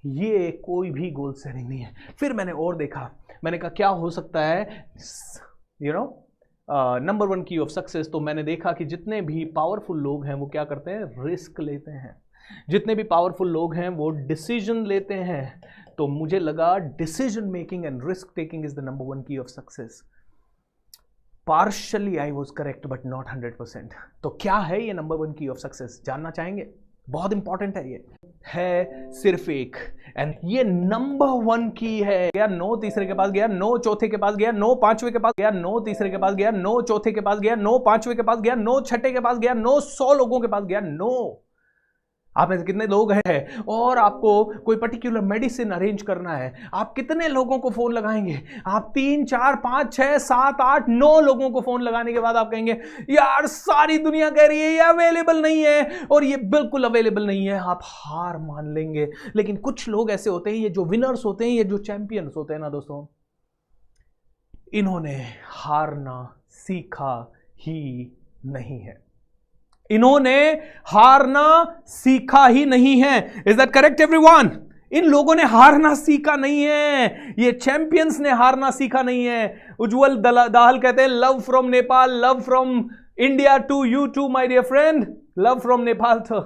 ये कोई भी गोल सेटिंग नहीं है। फिर मैंने और देखा, मैंने कहा क्या हो सकता है number one key of success. तो मैंने देखा कि जितने भी पावरफुल लोग हैं वो क्या करते हैं? रिस्क लेते हैं। जितने भी पावरफुल लोग हैं वो डिसीजन लेते हैं। तो मुझे लगा decision making and risk taking is the number one key of success. Partially I was correct but not 100%। तो क्या है ये number one key of success, जानना चाहेंगे? बहुत इंपॉर्टेंट है। ये है सिर्फ एक, एंड ये नंबर वन की है। गया 9 तीसरे के पास गया, 9 चौथे के पास गया, 9 पांचवे के पास गया, 9 तीसरे के पास गया, 9 चौथे के पास गया, 9 पांचवे के पास गया, 9 छठे के पास गया, 9 100 लोगों के पास गया। 9 आप में से कितने लोग हैं और आपको कोई पर्टिकुलर मेडिसिन अरेंज करना है, आप कितने लोगों को फोन लगाएंगे? आप 3 4 5 6 7 8 9 लोगों को फोन लगाने के बाद आप कहेंगे यार सारी दुनिया कह रही है ये अवेलेबल नहीं है और ये बिल्कुल अवेलेबल नहीं है, आप हार मान लेंगे। लेकिन कुछ लोग ऐसे होते हैं, ये जो विनर्स होते हैं, ये जो चैंपियंस होते हैं ना दोस्तों, इन्होंने हारना सीखा, ही नहीं है। इन्होंने हारना सीखा ही नहीं है। Is that correct everyone? इन लोगों ने हारना सीखा नहीं है। ये चैंपियंस ने हारना सीखा नहीं है। उज्जवल दाहल कहते हैं love from Nepal, love from India to you to my dear friend, love from Nepal. तो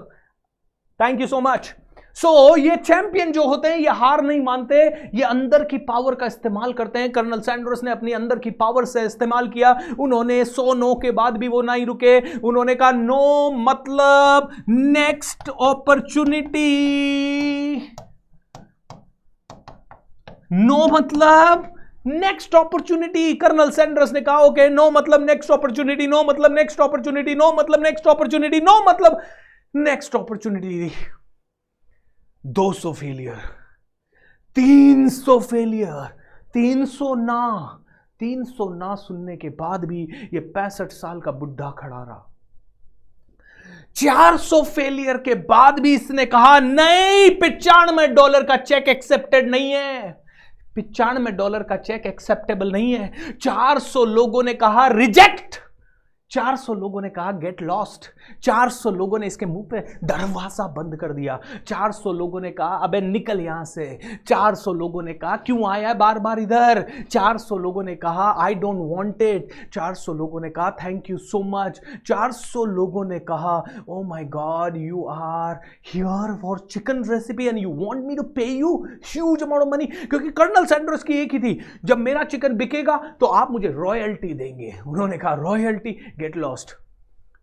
thank you so much. So ये चैंपियन जो होते हैं ये हार नहीं मानते, ये अंदर की पावर का इस्तेमाल करते हैं। कर्नल सैंडर्स ने अपनी अंदर की पावर से इस्तेमाल किया। उन्होंने 100 नो के बाद भी वो नहीं रुके। उन्होंने कहा नो मतलब नेक्स्ट अपॉर्चुनिटी, नो मतलब नेक्स्ट अपॉर्चुनिटी। कर्नल सैंडर्स ने कहा ओके, नो मतलब नेक्स्ट अपॉर्चुनिटी, नो मतलब नेक्स्ट अपॉर्चुनिटी, नो मतलब नेक्स्ट अपॉर्चुनिटी, नो मतलब नेक्स्ट अपॉर्चुनिटी। 200 फेलियर, 300 फेलियर, 300 ना सुनने के बाद भी ये 65 साल का बुढ़ा खड़ा रहा। 400 फेलियर के बाद भी इसने कहा नहीं, $95 का चेक एक्सेप्टेड नहीं है, $95 का चेक एक्सेप्टेबल नहीं है। 400 लोगों ने कहा रिजेक्ट, 400 लोगों ने कहा गेट लॉस्ट, 400 लोगों ने इसके मुंह पे दरवाजा बंद कर दिया, 400 लोगों ने कहा अबे निकल यहां से, 400 लोगों ने कहा क्यों आया है बार बार इधर, 400 लोगों ने कहा आई डोंट वांट इट, 400 लोगों ने कहा थैंक यू सो मच, 400 लोगों ने कहा oh my god you are here for chicken recipe and you want me to pay you huge amount of money. क्योंकि कर्नल सैंडर्स की एक ही थी, जब मेरा चिकन बिकेगा तो आप मुझे रॉयल्टी देंगे। उन्होंने कहा रॉयल्टी, गेट लॉस्ट।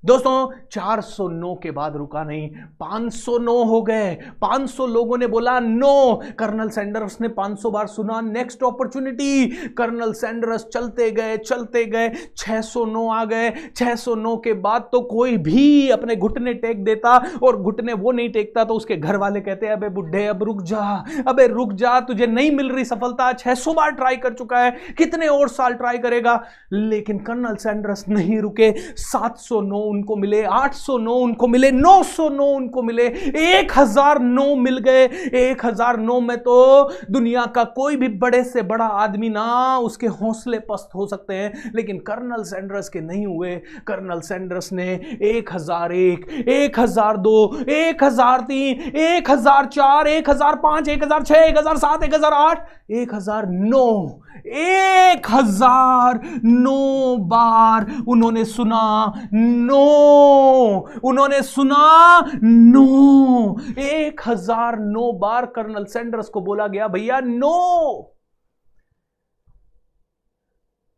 दोस्तों 400 नो के बाद रुका नहीं, 500 नो हो गए। 500 लोगों ने बोला नो। कर्नल सैंडर्स ने 500 बार सुना नेक्स्ट अपॉर्चुनिटी। कर्नल सैंडर्स चलते गए 600 नो आ गए। 600 नो के बाद तो कोई भी अपने घुटने टेक देता, और घुटने वो नहीं टेकता तो उसके घर वाले कहते अबे बुढ़े अब रुक जा, अबे रुक जा, तुझे नहीं मिल रही सफलता, 600 बार ट्राई कर चुका है, कितने और साल ट्राई करेगा। लेकिन कर्नल सैंडर्स नहीं रुके। 700 नो उनको मिले, 800 नो उनको मिले, 900 नो उनको मिले, 1000 नो मिल गए। 1000 नो में तो दुनिया का कोई भी बड़े से बड़ा आदमी ना उसके हौसले पस्त हो सकते हैं, लेकिन कर्नल सैंडर्स के नहीं हुए। कर्नल सैंडर्स ने 1001, 1002, 1003, 1004, 1005, 1006, 1007, 1008, 1009, 1009 बार उन्होंने सुना नो, उन्होंने सुना नो। 1009 बार कर्नल सैंडर्स को बोला गया भैया नो।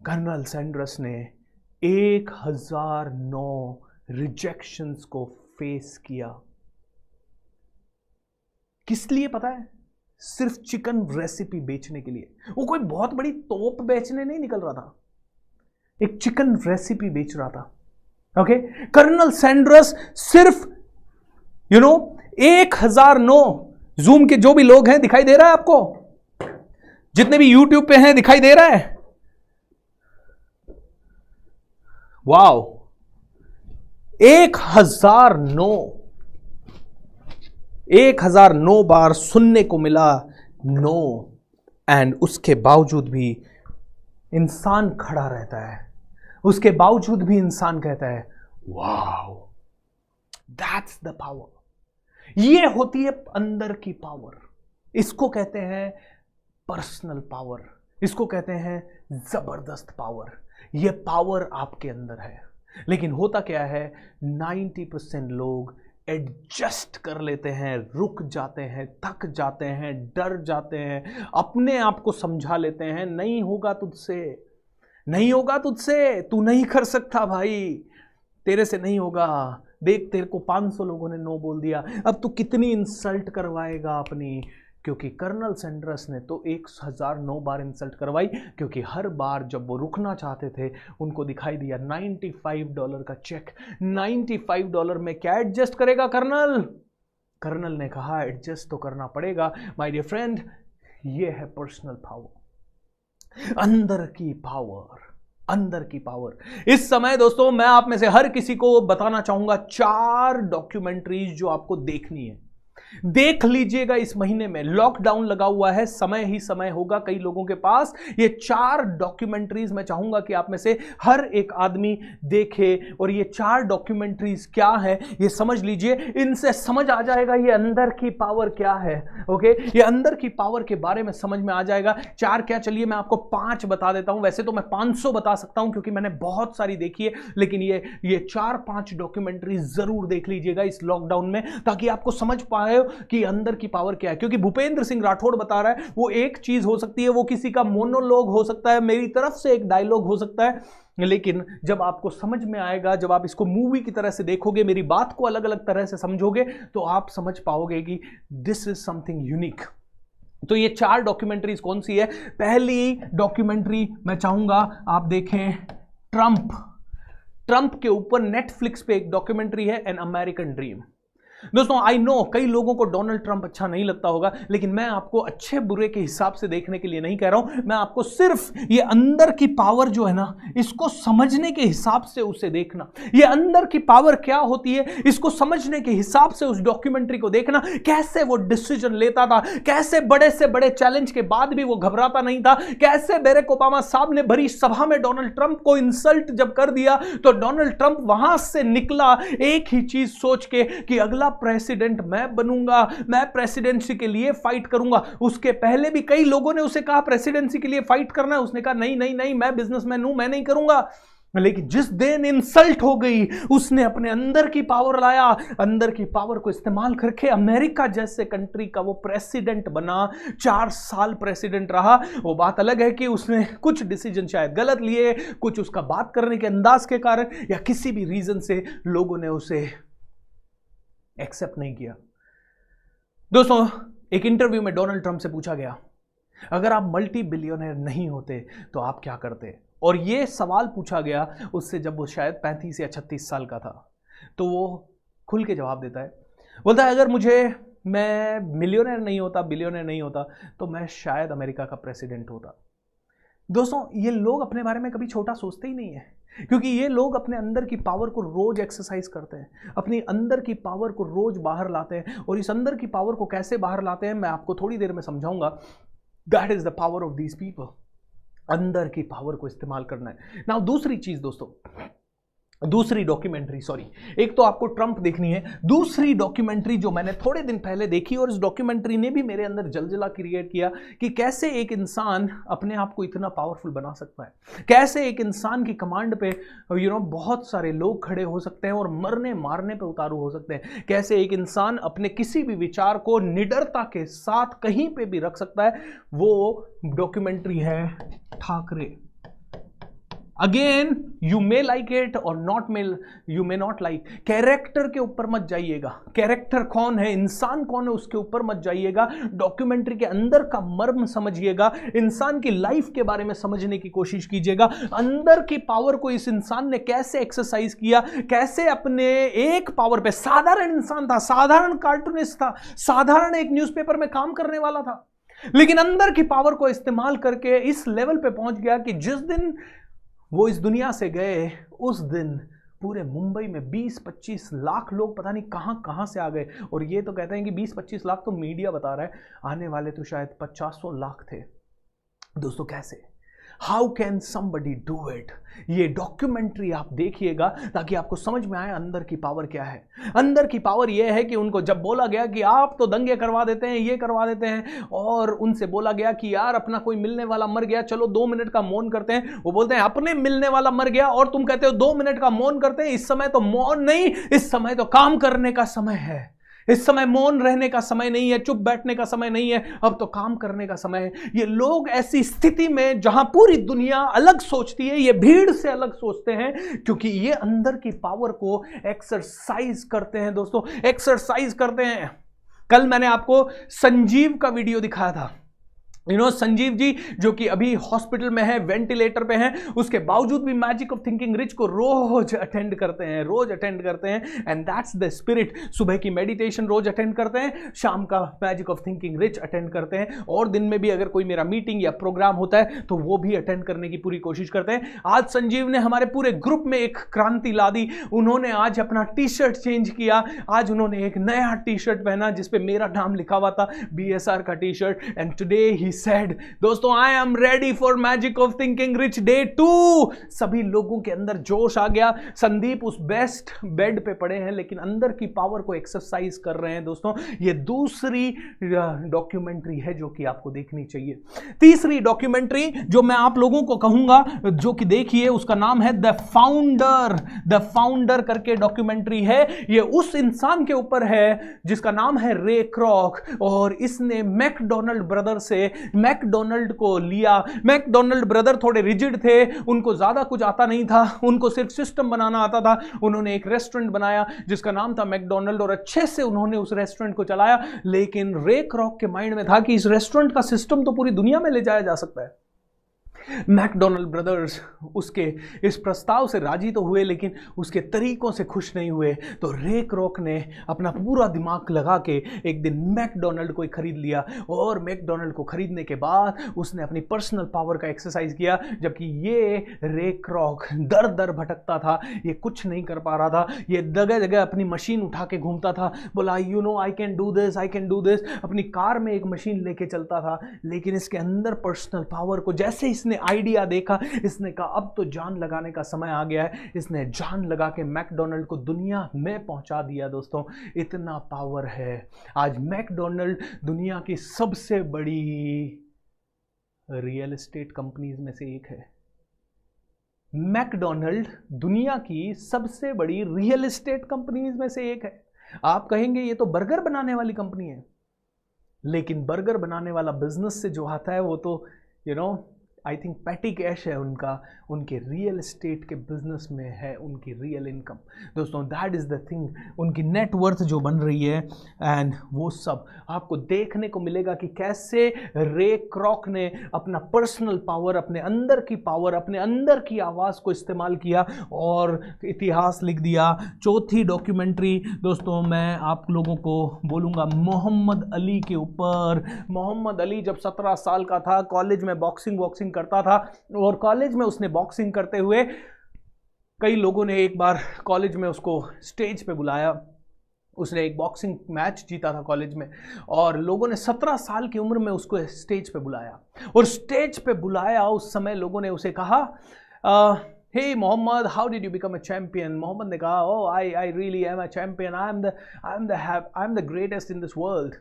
कर्नल सैंडर्स ने 1009 रिजेक्शंस को फेस किया। किस लिए पता है? सिर्फ चिकन रेसिपी बेचने के लिए। वो कोई बहुत बड़ी तोप बेचने नहीं निकल रहा था, एक चिकन रेसिपी बेच रहा था। ओके, कर्नल सैंडर्स सिर्फ 1009, जूम के जो भी लोग हैं दिखाई दे रहा है आपको, जितने भी यूट्यूब पे हैं दिखाई दे रहा है? वाओ, 1009 बार सुनने को मिला नो, एंड उसके बावजूद भी इंसान खड़ा रहता है, उसके बावजूद भी इंसान कहता है वाओ, दैट्स द पावर। ये होती है अंदर की पावर। इसको कहते हैं पर्सनल पावर, इसको कहते हैं जबरदस्त पावर। ये पावर आपके अंदर है। लेकिन होता क्या है, 90% लोग एडजस्ट कर लेते हैं, रुक जाते हैं, थक जाते हैं, डर जाते हैं, अपने आप को समझा लेते हैं नहीं होगा तुझसे, नहीं होगा तुझसे, तू नहीं कर सकता भाई, तेरे से नहीं होगा। देख तेरे को 500 लोगों ने नो बोल दिया, अब तू कितनी इंसल्ट करवाएगा अपनी। क्योंकि कर्नल सैंडर्स ने तो 1009 बार इंसल्ट करवाई, क्योंकि हर बार जब वो रुकना चाहते थे उनको दिखाई दिया $95 का चेक। $95 में क्या एडजस्ट करेगा कर्नल? कर्नल ने कहा एडजस्ट तो करना पड़ेगा माय डियर फ्रेंड। ये है पर्सनल पावर, अंदर की पावर, अंदर की पावर। इस समय दोस्तों मैं आप में से हर किसी को बताना चाहूंगा 4 डॉक्यूमेंट्रीज जो आपको देखनी है। देख लीजिएगा इस महीने में लॉकडाउन लगा हुआ है, समय ही समय होगा कई लोगों के पास। ये 4 डॉक्यूमेंट्रीज मैं चाहूंगा कि आप में से हर एक आदमी देखे, और ये 4 डॉक्यूमेंट्रीज क्या है ये समझ लीजिए। इनसे समझ आ जाएगा ये अंदर की पावर क्या है। ओके, ये अंदर की पावर के बारे में समझ में आ जाएगा। 4 क्या, चलिए मैं आपको 5 बता देता हूं। वैसे तो मैं 500 बता सकता हूं क्योंकि मैंने बहुत सारी देखी है, लेकिन ये 4-5 डॉक्यूमेंट्री जरूर देख लीजिएगा इस लॉकडाउन में, ताकि आपको समझ पाए कि अंदर की पावर क्या है। क्योंकि भूपेंद्र सिंह राठौड़ बता रहा है, वो एक चीज हो सकती है, वो किसी का मोनोलॉग हो सकता है, मेरी तरफ से एक डायलॉग हो सकता है, लेकिन जब आपको समझ में आएगा, जब आप इसको मूवी की तरह से देखोगे, मेरी बात को अलग अलग तरह से समझोगे, तो आप समझ पाओगे कि दिस इज समथिंग यूनिक। तो ये 4 डॉक्यूमेंट्रीज कौन सी है? पहली डॉक्यूमेंट्री मैं चाहूंगा आप देखें, ट्रंप के ऊपर नेटफ्लिक्स पे एक डॉक्यूमेंट्री है, एन अमेरिकन ड्रीम। दोस्तों आई नो कई लोगों को डोनाल्ड ट्रंप अच्छा नहीं लगता होगा, लेकिन मैं आपको अच्छे बुरे के हिसाब से देखने के लिए नहीं कह रहा हूं। मैं आपको सिर्फ ये अंदर की पावर जो है ना, इसको समझने के हिसाब से उसे देखना। ये अंदर की पावर क्या होती है इसको समझने के हिसाब से उस डॉक्यूमेंट्री को देखना। कैसे वो डिसीजन लेता था, कैसे बड़े से बड़े चैलेंज के बाद भी वो घबराता नहीं था, कैसे बैरक ओबामा साहब ने भरी सभा में डोनाल्ड ट्रंप को इंसल्ट जब कर दिया तो डोनाल्ड ट्रंप वहां से निकला एक ही चीज सोच के कि अगला प्रेसिडेंट मैं बनूंगा, मैं प्रेसिडेंसी के लिए फाइट करूंगा। उसके पहले भी कई लोगों ने उसे कहा प्रेसिडेंसी के लिए फाइट करना है, उसने कहा नहीं नहीं नहीं, मैं बिजनेसमैन हूं, मैं नहीं करूंगा। लेकिन जिस दिन इंसल्ट हो गई, उसने अपने अंदर की पावर लाया, अंदर की पावर को इस्तेमाल करके अमेरिका जैसे कंट्री का वो प्रेसिडेंट बना। 4 साल प्रेसिडेंट रहा। वो बात अलग है कि उसने कुछ डिसीजन शायद गलत लिए, कुछ उसका बात करने के अंदाज के कारण या किसी भी रीजन से लोगों ने उसे एक्सेप्ट नहीं किया। दोस्तों एक इंटरव्यू में डोनाल्ड ट्रंप से पूछा गया, अगर आप मल्टी बिलियनर नहीं होते तो आप क्या करते? और यह सवाल पूछा गया उससे जब वो शायद 35 या 36 साल का था। तो वो खुल के जवाब देता है, बोलता है अगर मैं मिलियनर नहीं होता, बिलियनर नहीं होता, तो मैं शायद अमेरिका का प्रेसिडेंट होता। दोस्तों ये लोग अपने बारे में कभी छोटा सोचते ही नहीं है, क्योंकि ये लोग अपने अंदर की पावर को रोज एक्सरसाइज करते हैं, अपनी अंदर की पावर को रोज बाहर लाते हैं। और इस अंदर की पावर को कैसे बाहर लाते हैं मैं आपको थोड़ी देर में समझाऊंगा। That is the power of these people. अंदर की पावर को इस्तेमाल करना है। नाउ दूसरी चीज दोस्तों, दूसरी डॉक्यूमेंट्री, सॉरी, एक तो आपको ट्रंप देखनी है, दूसरी डॉक्यूमेंट्री जो मैंने थोड़े दिन पहले देखी और इस डॉक्यूमेंट्री ने भी मेरे अंदर जलजला क्रिएट किया कि कैसे एक इंसान अपने आप को इतना पावरफुल बना सकता है, कैसे एक इंसान की कमांड पे बहुत सारे लोग खड़े हो सकते हैं और मरने मारने पे उतारू हो सकते हैं, कैसे एक इंसान अपने किसी भी विचार को निडरता के साथ कहीं पे भी रख सकता है। वो डॉक्यूमेंट्री है Thackeray. Again you may like it और you may not like. Character के ऊपर मत जाइएगा, कैरेक्टर कौन है, इंसान कौन है, उसके ऊपर मत जाइएगा। डॉक्यूमेंट्री के अंदर का मर्म समझिएगा, इंसान की लाइफ के बारे में समझने की कोशिश कीजिएगा। अंदर की पावर को इस इंसान ने कैसे एक्सरसाइज किया, कैसे अपने एक पावर पे, साधारण इंसान था, साधारण कार्टूनिस्ट था, साधारण एक न्यूज़पेपर में काम करने वाला था, लेकिन अंदर की पावर को इस्तेमाल करके इस लेवल पे पहुंच गया कि जिस दिन वो इस दुनिया से गए उस दिन पूरे मुंबई में 20-25 लाख लोग पता नहीं कहां से आ गए। और ये तो कहते हैं कि 20-25 लाख तो मीडिया बता रहा है, आने वाले तो शायद 50-100 लाख थे। दोस्तों कैसे, how can somebody do it? ये डॉक्यूमेंट्री आप देखिएगा ताकि आपको समझ में आए अंदर की पावर क्या है। अंदर की पावर यह है कि उनको जब बोला गया कि आप तो दंगे करवा देते हैं, ये करवा देते हैं, और उनसे बोला गया कि यार अपना कोई मिलने वाला मर गया, चलो 2 मिनट का मौन करते हैं, वो बोलते हैं अपने मिलने वाला मर गया और तुम कहते हो 2 मिनट का मौन करते हैं। इस समय तो मौन नहीं, इस समय तो काम करने का समय है। इस समय मौन रहने का समय नहीं है, चुप बैठने का समय नहीं है, अब तो काम करने का समय है। ये लोग ऐसी स्थिति में जहां पूरी दुनिया अलग सोचती है, ये भीड़ से अलग सोचते हैं, क्योंकि ये अंदर की पावर को एक्सरसाइज करते हैं। दोस्तों एक्सरसाइज करते हैं। कल मैंने आपको संजीव का वीडियो दिखाया था। संजीव जी जो कि अभी हॉस्पिटल में है, वेंटिलेटर पे हैं, उसके बावजूद भी मैजिक ऑफ थिंकिंग रिच को रोज अटेंड करते हैं एंड दैट्स द स्पिरिट। सुबह की मेडिटेशन रोज अटेंड करते हैं, शाम का magic of thinking rich attend करते हैं, और दिन में भी अगर कोई मेरा मीटिंग या प्रोग्राम होता है तो वो भी अटेंड करने की पूरी कोशिश करते हैं। आज संजीव ने हमारे पूरे ग्रुप में एक क्रांति ला दी। उन्होंने आज अपना टी शर्ट चेंज किया, आज उन्होंने एक नया टी शर्ट पहना जिसपे मेरा नाम लिखा हुआ था, BSR का T shirt, and today he said, दोस्तों आई am ready for magic of thinking rich day 2। सभी लोगों के अंदर जोश आ गया। संदीप उस बेस्ट बेड पे पड़े हैं लेकिन अंदर की पावर को एक्सरसाइज कर रहे हैं। दोस्तों ये दूसरी डॉक्यूमेंट्री है जो कि आपको देखनी चाहिए। तीसरी डॉक्यूमेंट्री जो मैं आप लोगों को कहूंगा जो कि देखिए, उसका नाम है द फाउंडर करके डॉक्यूमेंट्री है। ये उस इंसान के ऊपर है जिसका नाम है रे क्रॉक, और इसने मैकडोनल्ड ब्रदर से मैकडोनल्ड को लिया। मैकडोनल्ड ब्रदर थोड़े रिजिड थे, उनको ज्यादा कुछ आता नहीं था, उनको सिर्फ सिस्टम बनाना आता था। उन्होंने एक रेस्टोरेंट बनाया जिसका नाम था मैकडोनल्ड, और अच्छे से उन्होंने उस रेस्टोरेंट को चलाया। लेकिन रे क्रॉक के माइंड में था कि इस रेस्टोरेंट का सिस्टम तो पूरी दुनिया में ले जाया जा सकता है। मैकडोनल्ड ब्रदर्स उसके इस प्रस्ताव से राजी तो हुए लेकिन उसके तरीकों से खुश नहीं हुए। तो रे क्रॉक ने अपना पूरा दिमाग लगा के एक दिन मैकडोनल्ड को खरीद लिया, और मैकडोनल्ड को खरीदने के बाद उसने अपनी पर्सनल पावर का एक्सरसाइज किया। जबकि ये रे क्रॉक दर दर भटकता था, ये कुछ नहीं कर पा रहा था, ये जगह जगह अपनी मशीन उठा के घूमता था, बोला आई कैन डू दिस। अपनी कार में एक मशीन लेके चलता था, लेकिन इसके अंदर पर्सनल पावर को जैसे इसने आइडिया देखा, इसने कहा अब तो जान लगाने का समय आ गया है। इसने जान लगा के मैकडोनल्ड को दुनिया में पहुंचा दिया। दोस्तों इतना पावर है। आज मैकडोनल्ड दुनिया की सबसे बड़ी रियल एस्टेट कंपनीज में से एक है। मैकडोनल्ड दुनिया की सबसे बड़ी रियल एस्टेट कंपनीज में से एक है। आप कहेंगे ये तो बर्गर बनाने वाली कंपनी है, लेकिन बर्गर बनाने वाला बिजनेस से जो आता है वो तो आई थिंक पैटी कैश है उनका, उनके रियल एस्टेट के बिजनेस में है उनकी रियल इनकम। दोस्तों दैट इज़ द थिंग, उनकी नेटवर्थ जो बन रही है, एंड वो सब आपको देखने को मिलेगा कि कैसे रे क्रॉक ने अपना पर्सनल पावर, अपने अंदर की पावर, अपने अंदर की आवाज़ को इस्तेमाल किया और इतिहास लिख दिया। चौथी डॉक्यूमेंट्री दोस्तों मैं आप लोगों को बोलूँगा मोहम्मद अली के ऊपर। मोहम्मद अली जब 17 साल का था, कॉलेज में बॉक्सिंग करता था, और कॉलेज में उसने बॉक्सिंग करते हुए कई लोगों ने एक बार कॉलेज में उसको स्टेज पे बुलाया। उसने एक बॉक्सिंग मैच जीता था कॉलेज में, और लोगों ने 17 साल की उम्र में उसको स्टेज पे बुलाया, और स्टेज पे बुलाया उस समय लोगों ने उसे कहा hey Muhammad, how did you become a champion. Muhammad ने कहा I really am a champion, I am the greatest in this world.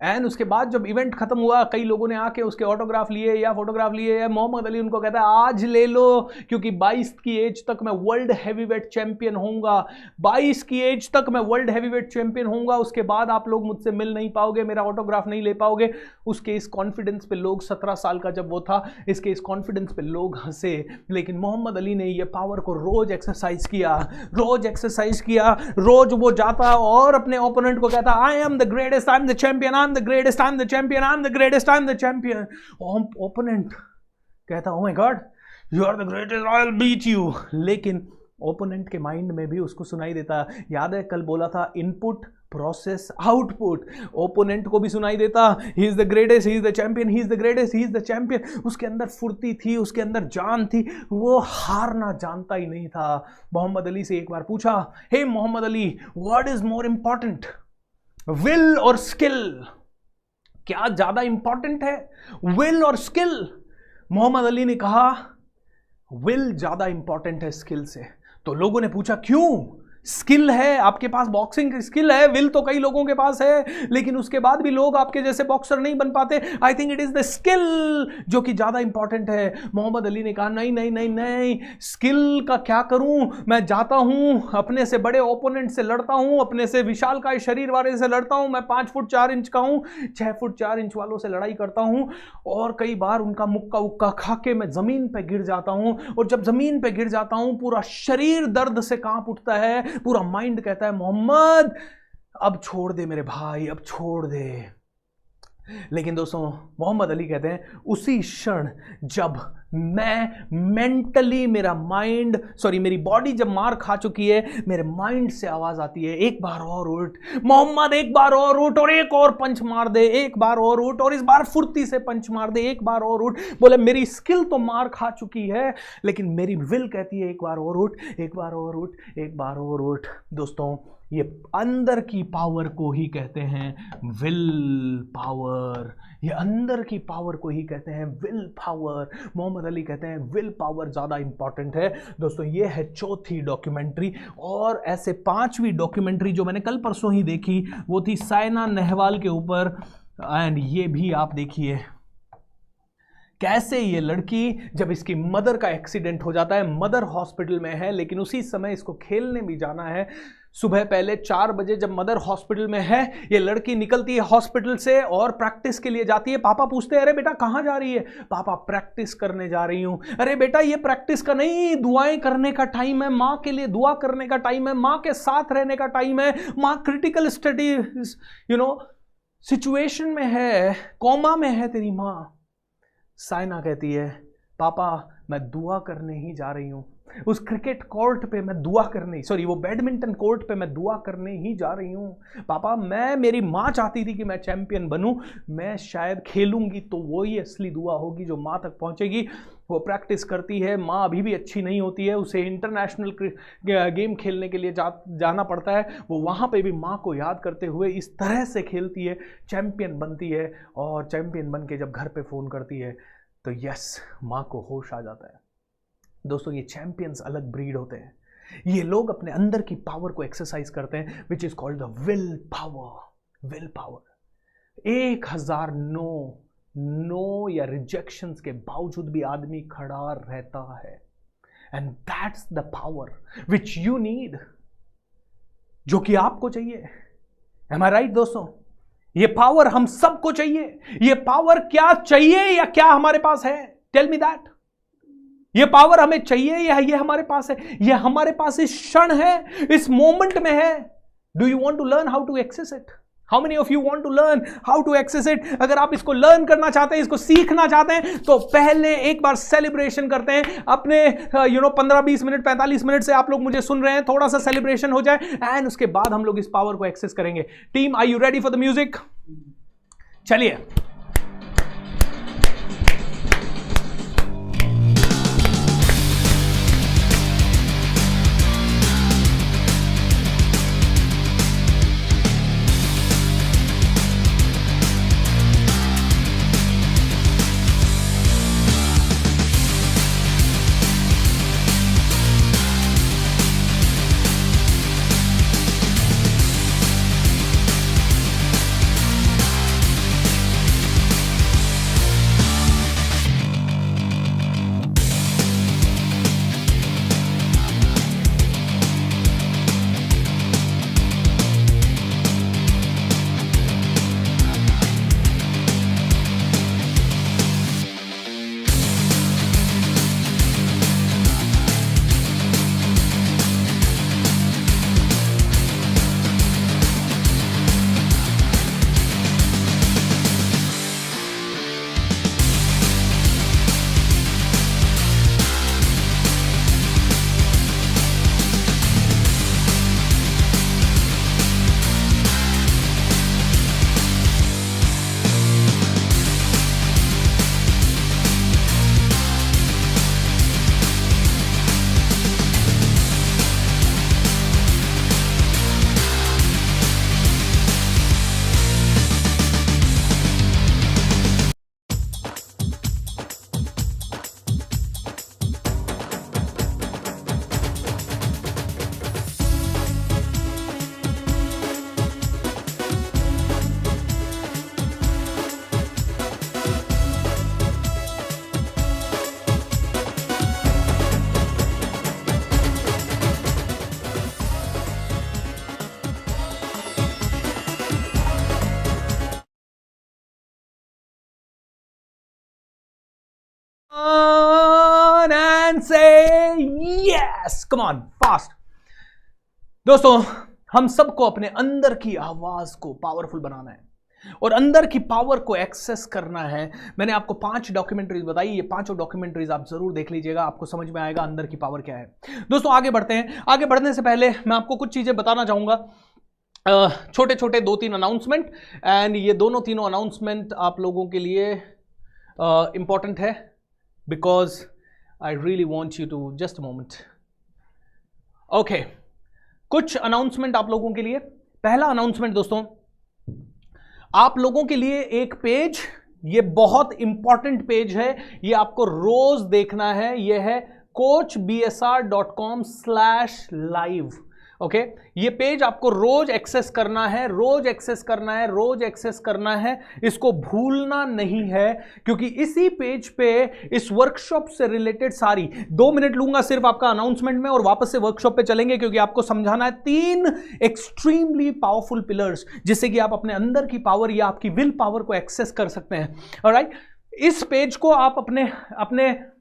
And उसके बाद जब इवेंट खत्म हुआ, कई लोगों ने आके उसके ऑटोग्राफ लिए या फोटोग्राफ लिए, या मोहम्मद अली उनको कहता है आज ले लो, क्योंकि 22 की एज तक मैं वर्ल्ड हैवीवेट चैंपियन होऊंगा, 22 की एज तक मैं वर्ल्ड हैवीवेट चैंपियन होऊंगा, उसके बाद आप लोग मुझसे मिल नहीं पाओगे, मेरा ऑटोग्राफ नहीं ले पाओगे। उसके इस कॉन्फिडेंस पे लोग, 17 साल का जब वो था, इसके इस कॉन्फिडेंस पे लोग हंसे। लेकिन मोहम्मद अली ने ये पावर को रोज एक्सरसाइज किया, रोज वो जाता और अपने ओपोनेंट को कहता आई am the greatest, I am the champion, I'm the greatest, I'm the champion, I'm the greatest, I'm the champion. Opponent कहता oh my God, you are the greatest, I'll beat you. लेकिन opponent के mind में भी उसको सुनाई देता, याद है कल बोला था इनपुट प्रोसेस आउटपुट, ओपोनेंट को भी सुनाई देता he is the greatest, he is the champion, he is the greatest, he is the champion. उसके अंदर फुर्ती थी, उसके अंदर जान थी, वो हारना जानता ही नहीं था। मोहम्मद अली से एक बार पूछा hey Muhammad Ali, what is more important, will और स्किल, क्या ज्यादा इंपॉर्टेंट है, विल और स्किल। मोहम्मद अली ने कहा विल ज्यादा इंपॉर्टेंट है स्किल से। तो लोगों ने पूछा क्यों, स्किल है आपके पास, बॉक्सिंग की स्किल है, विल तो कई लोगों के पास है, लेकिन उसके बाद भी लोग आपके जैसे बॉक्सर नहीं बन पाते। आई think it is the skill जो कि ज्यादा इंपॉर्टेंट है। मोहम्मद अली ने कहा नहीं नहीं नहीं नहीं, स्किल का क्या करूं, मैं जाता हूं अपने से बड़े ओपोनेंट से लड़ता हूं, अपने से विशालकाय शरीर वाले से लड़ता हूं, मैं 5 फुट 4 इंच का हूं, 6 फुट 4 इंच वालों से लड़ाई करता हूं, और कई बार उनका मुक्का उक्का खा के मैं जमीन पे गिर जाता हूं, और जब जमीन पे गिर जाता हूं पूरा शरीर दर्द से कांप उठता है, पूरा माइंड कहता है मोहम्मद अब छोड़ दे मेरे भाई, अब छोड़ दे। लेकिन दोस्तों मोहम्मद अली कहते हैं उसी क्षण जब मैं मेंटली, मेरी बॉडी जब मार खा चुकी है, मेरे माइंड से आवाज आती है एक बार और उठ मोहम्मद, एक बार और उठ और एक और पंच मार दे, एक बार और उठ और इस बार फुर्ती से पंच मार दे, एक बार और उठ। बोले मेरी स्किल तो मार खा चुकी है लेकिन मेरी विल कहती है एक बार और उठ, एक बार और उठ, एक बार और उठ। दोस्तों ये अंदर की पावर को ही कहते हैं विल पावर, ये अंदर की पावर को ही कहते हैं विल पावर। मोहम्मद अली कहते हैं विल पावर ज़्यादा इंपॉर्टेंट है। दोस्तों ये है चौथी डॉक्यूमेंट्री, और ऐसे 5वीं डॉक्यूमेंट्री जो मैंने कल परसों ही देखी वो थी साइना नेहवाल के ऊपर। एंड ये भी आप देखिए कैसे ये लड़की, जब इसकी मदर का एक्सीडेंट हो जाता है, मदर हॉस्पिटल में है लेकिन उसी समय इसको खेलने भी जाना है। सुबह पहले 4 बजे जब मदर हॉस्पिटल में है, ये लड़की निकलती है हॉस्पिटल से और प्रैक्टिस के लिए जाती है। पापा पूछते हैं अरे बेटा कहाँ जा रही है? पापा प्रैक्टिस करने जा रही हूँ। अरे बेटा ये प्रैक्टिस का नहीं, दुआएं करने का टाइम है, माँ के लिए दुआ करने का टाइम है, माँ के साथ रहने का टाइम है। माँ क्रिटिकल स्टडी सिचुएशन में है, कोमा में है तेरी माँ। साइना कहती है पापा मैं दुआ करने ही जा रही हूं, उस क्रिकेट कोर्ट पे मैं दुआ करने, वो बैडमिंटन कोर्ट पे मैं दुआ करने ही जा रही हूं। पापा मेरी माँ चाहती थी कि मैं चैंपियन बनूं, मैं शायद खेलूंगी तो वो ही असली दुआ होगी जो माँ तक पहुंचेगी। वो प्रैक्टिस करती है, माँ अभी भी अच्छी नहीं होती है, उसे इंटरनेशनल गेम खेलने के लिए जाना पड़ता है। वो वहाँ पे भी माँ को याद करते हुए इस तरह से खेलती है, चैंपियन बनती है, और चैंपियन बन के जब घर पे फ़ोन करती है तो यस माँ को होश आ जाता है। दोस्तों ये चैंपियंस अलग ब्रीड होते हैं, ये लोग अपने अंदर की पावर को एक्सरसाइज करते हैं, which is called the will power. Will power 1000 no या रिजेक्शंस के बावजूद भी आदमी खड़ा रहता है, and that's the power which you need, जो कि आपको चाहिए। एम आई राइट दोस्तों? ये पावर हम सबको चाहिए। ये पावर क्या चाहिए या क्या हमारे पास है? Tell me that. ये पावर हमें चाहिए या ये हमारे पास है? ये हमारे पास इस क्षण है, इस मोमेंट में है। Do you want to learn how to access it? How many of you want to learn how to access it? अगर आप इसको लर्न करना चाहते हैं, इसको सीखना चाहते हैं, तो पहले एक बार सेलिब्रेशन करते हैं अपने 15-20 मिनट 45 मिनट से आप लोग मुझे सुन रहे हैं, थोड़ा सा सेलिब्रेशन हो जाए एंड उसके बाद हम लोग इस पावर को एक्सेस करेंगे। Team are you ready for the music? चलिए and say yes, come on fast। दोस्तों हम सबको अपने अंदर की आवाज को पावरफुल बनाना है। और अंदर की पावर को एक्सेस करना है। मैंने आपको 5 डॉक्यूमेंट्रीज बताई, ये 5 डॉक्यूमेंट्रीज आप जरूर देख लीजिएगा, आपको समझ में आएगा अंदर की पावर क्या है। दोस्तों आगे बढ़ते हैं। आगे बढ़ने से पहले मैं आपको कुछ चीजें बताना चाहूंगा, छोटे छोटे 2-3 अनाउंसमेंट, एंड ये तीनों अनाउंसमेंट आप लोगों के लिए इंपॉर्टेंट है, because I really want you to just moment. Okay, कुछ अनाउंसमेंट आप लोगों के लिए। पहला अनाउंसमेंट दोस्तों, आप लोगों के लिए एक पेज, ये बहुत इंपॉर्टेंट पेज है, ये आपको रोज देखना है। ये है coachbsr.com/live। ओके, ये पेज आपको रोज एक्सेस करना है, रोज एक्सेस करना है, रोज एक्सेस करना है, इसको भूलना नहीं है, क्योंकि इसी पेज पे इस वर्कशॉप से रिलेटेड सारी 2 मिनट लूंगा सिर्फ आपका अनाउंसमेंट में और वापस से वर्कशॉप पे चलेंगे, क्योंकि आपको समझाना है 3 एक्सट्रीमली पावरफुल पिलर्स जिससे कि आप अपने अंदर की पावर या आपकी विल पावर को एक्सेस कर सकते हैं। ऑलराइट, इस पेज को आप अपने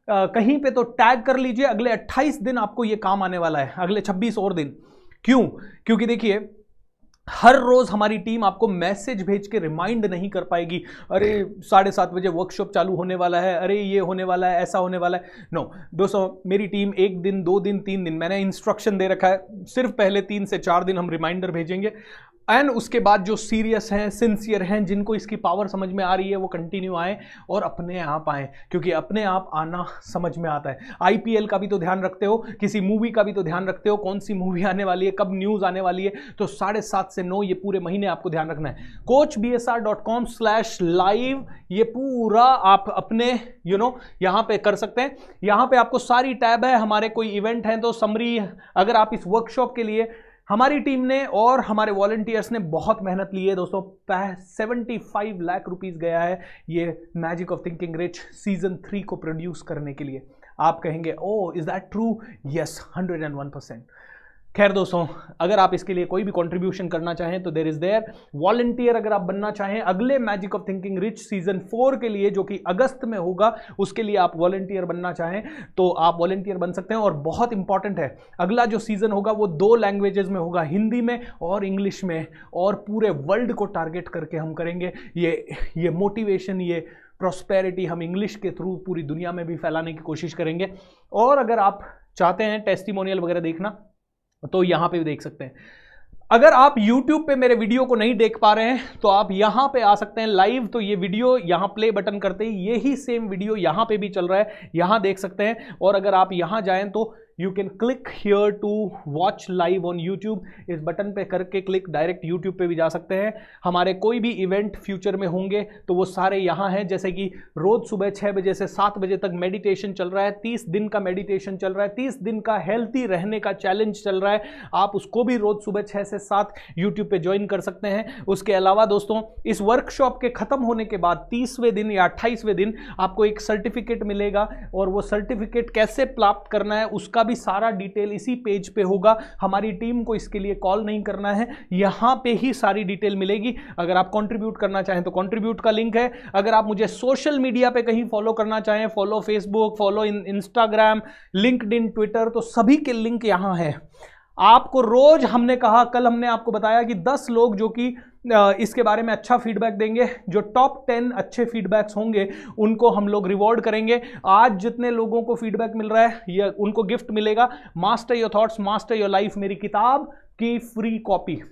कहीं पे तो टैग कर लीजिए। अगले 28 दिन आपको ये काम आने वाला है, अगले 26 और दिन। क्यों? क्योंकि देखिए, हर रोज हमारी टीम आपको मैसेज भेज के रिमाइंड नहीं कर पाएगी, अरे 7:30 बजे वर्कशॉप चालू होने वाला है, अरे ये होने वाला है, ऐसा होने वाला है। नो दोस्तों, मेरी टीम 1 दिन, 2 दिन, 3 दिन, मैंने इंस्ट्रक्शन दे रखा है, सिर्फ पहले 3 से 4 दिन हम रिमाइंडर भेजेंगे, एंड उसके बाद जो सीरियस हैं, सिंसियर हैं, जिनको इसकी पावर समझ में आ रही है, वो कंटिन्यू आए और अपने आप आए, क्योंकि अपने आप आना समझ में आता है। आईपीएल का भी तो ध्यान रखते हो, किसी मूवी का भी तो ध्यान रखते हो, कौन सी मूवी आने वाली है, कब न्यूज़ आने वाली है, तो 7:30 से 9 ये पूरे महीने आपको ध्यान रखना है। coachbsr.com/live, ये पूरा आप अपने यहाँ पे कर सकते हैं। यहाँ पे आपको सारी टैब है, हमारे कोई इवेंट है तो समरी, अगर आप इस वर्कशॉप के लिए, हमारी टीम ने और हमारे वॉलंटियर्स ने बहुत मेहनत ली है दोस्तों, 75 लाख रुपीस गया है ये magic of thinking rich season 3 को प्रोड्यूस करने के लिए। आप कहेंगे oh is that true? Yes, 101%। खैर दोस्तों, अगर आप इसके लिए कोई भी कंट्रीब्यूशन करना चाहें तो देयर इज देयर। वॉलंटियर अगर आप बनना चाहें अगले magic of thinking rich season 4 के लिए, जो कि अगस्त में होगा, उसके लिए आप वॉलंटियर बनना चाहें तो आप वॉलंटियर बन सकते हैं। और बहुत इंपॉर्टेंट है, अगला जो सीजन होगा वो 2 लैंग्वेजेस में होगा, हिंदी में और इंग्लिश में, और पूरे वर्ल्ड को टारगेट करके हम करेंगे ये मोटिवेशन, ये प्रॉस्पेरिटी हम इंग्लिश के थ्रू पूरी दुनिया में भी फैलाने की कोशिश करेंगे। और अगर आप चाहते हैं टेस्टिमोनियल वगैरह देखना तो यहां पे भी देख सकते हैं। अगर आप YouTube पे मेरे वीडियो को नहीं देख पा रहे हैं तो आप यहां पे आ सकते हैं लाइव, तो ये वीडियो यहां प्ले बटन करते ही यही सेम वीडियो यहां पे भी चल रहा है, यहां देख सकते हैं। और अगर आप यहां जाएं तो you can click here to watch live on YouTube, इस बटन पे करके क्लिक डायरेक्ट यूट्यूब पे भी जा सकते हैं। हमारे कोई भी इवेंट फ्यूचर में होंगे तो वो सारे यहाँ हैं, जैसे कि रोज सुबह 6 बजे से 7 बजे तक मेडिटेशन चल रहा है, 30 दिन का मेडिटेशन चल रहा है, 30 दिन का हेल्थी रहने का चैलेंज चल रहा है, आप उसको भी रोज सुबह 6 से 7 यूट्यूब पे ज्वाइन कर सकते हैं। उसके अलावा दोस्तों, इस वर्कशॉप के खत्म होने के बाद 30वें दिन या 28वें दिन आपको एक सर्टिफिकेट मिलेगा, और वो सर्टिफिकेट कैसे प्राप्त करना है उसका भी सारा डिटेल इसी पेज पे होगा। हमारी टीम को इसके लिए कॉल नहीं करना है, यहां पे ही सारी डिटेल मिलेगी। अगर आप कंट्रीब्यूट करना चाहें तो कंट्रीब्यूट का लिंक है। अगर आप मुझे सोशल मीडिया पे कहीं फॉलो करना चाहें, follow Facebook, follow Instagram, LinkedIn, Twitter, तो सभी के लिंक यहां है। आपको रोज, हमने कहा, कल हमने आपको बताया कि 10 लोग जो कि इसके बारे में अच्छा फीडबैक देंगे, जो टॉप 10 अच्छे फीडबैक्स होंगे उनको हम लोग रिवॉर्ड करेंगे। आज जितने लोगों को फीडबैक मिल रहा है ये उनको गिफ्ट मिलेगा, master your thoughts master your life, मेरी किताब की फ्री कॉपी।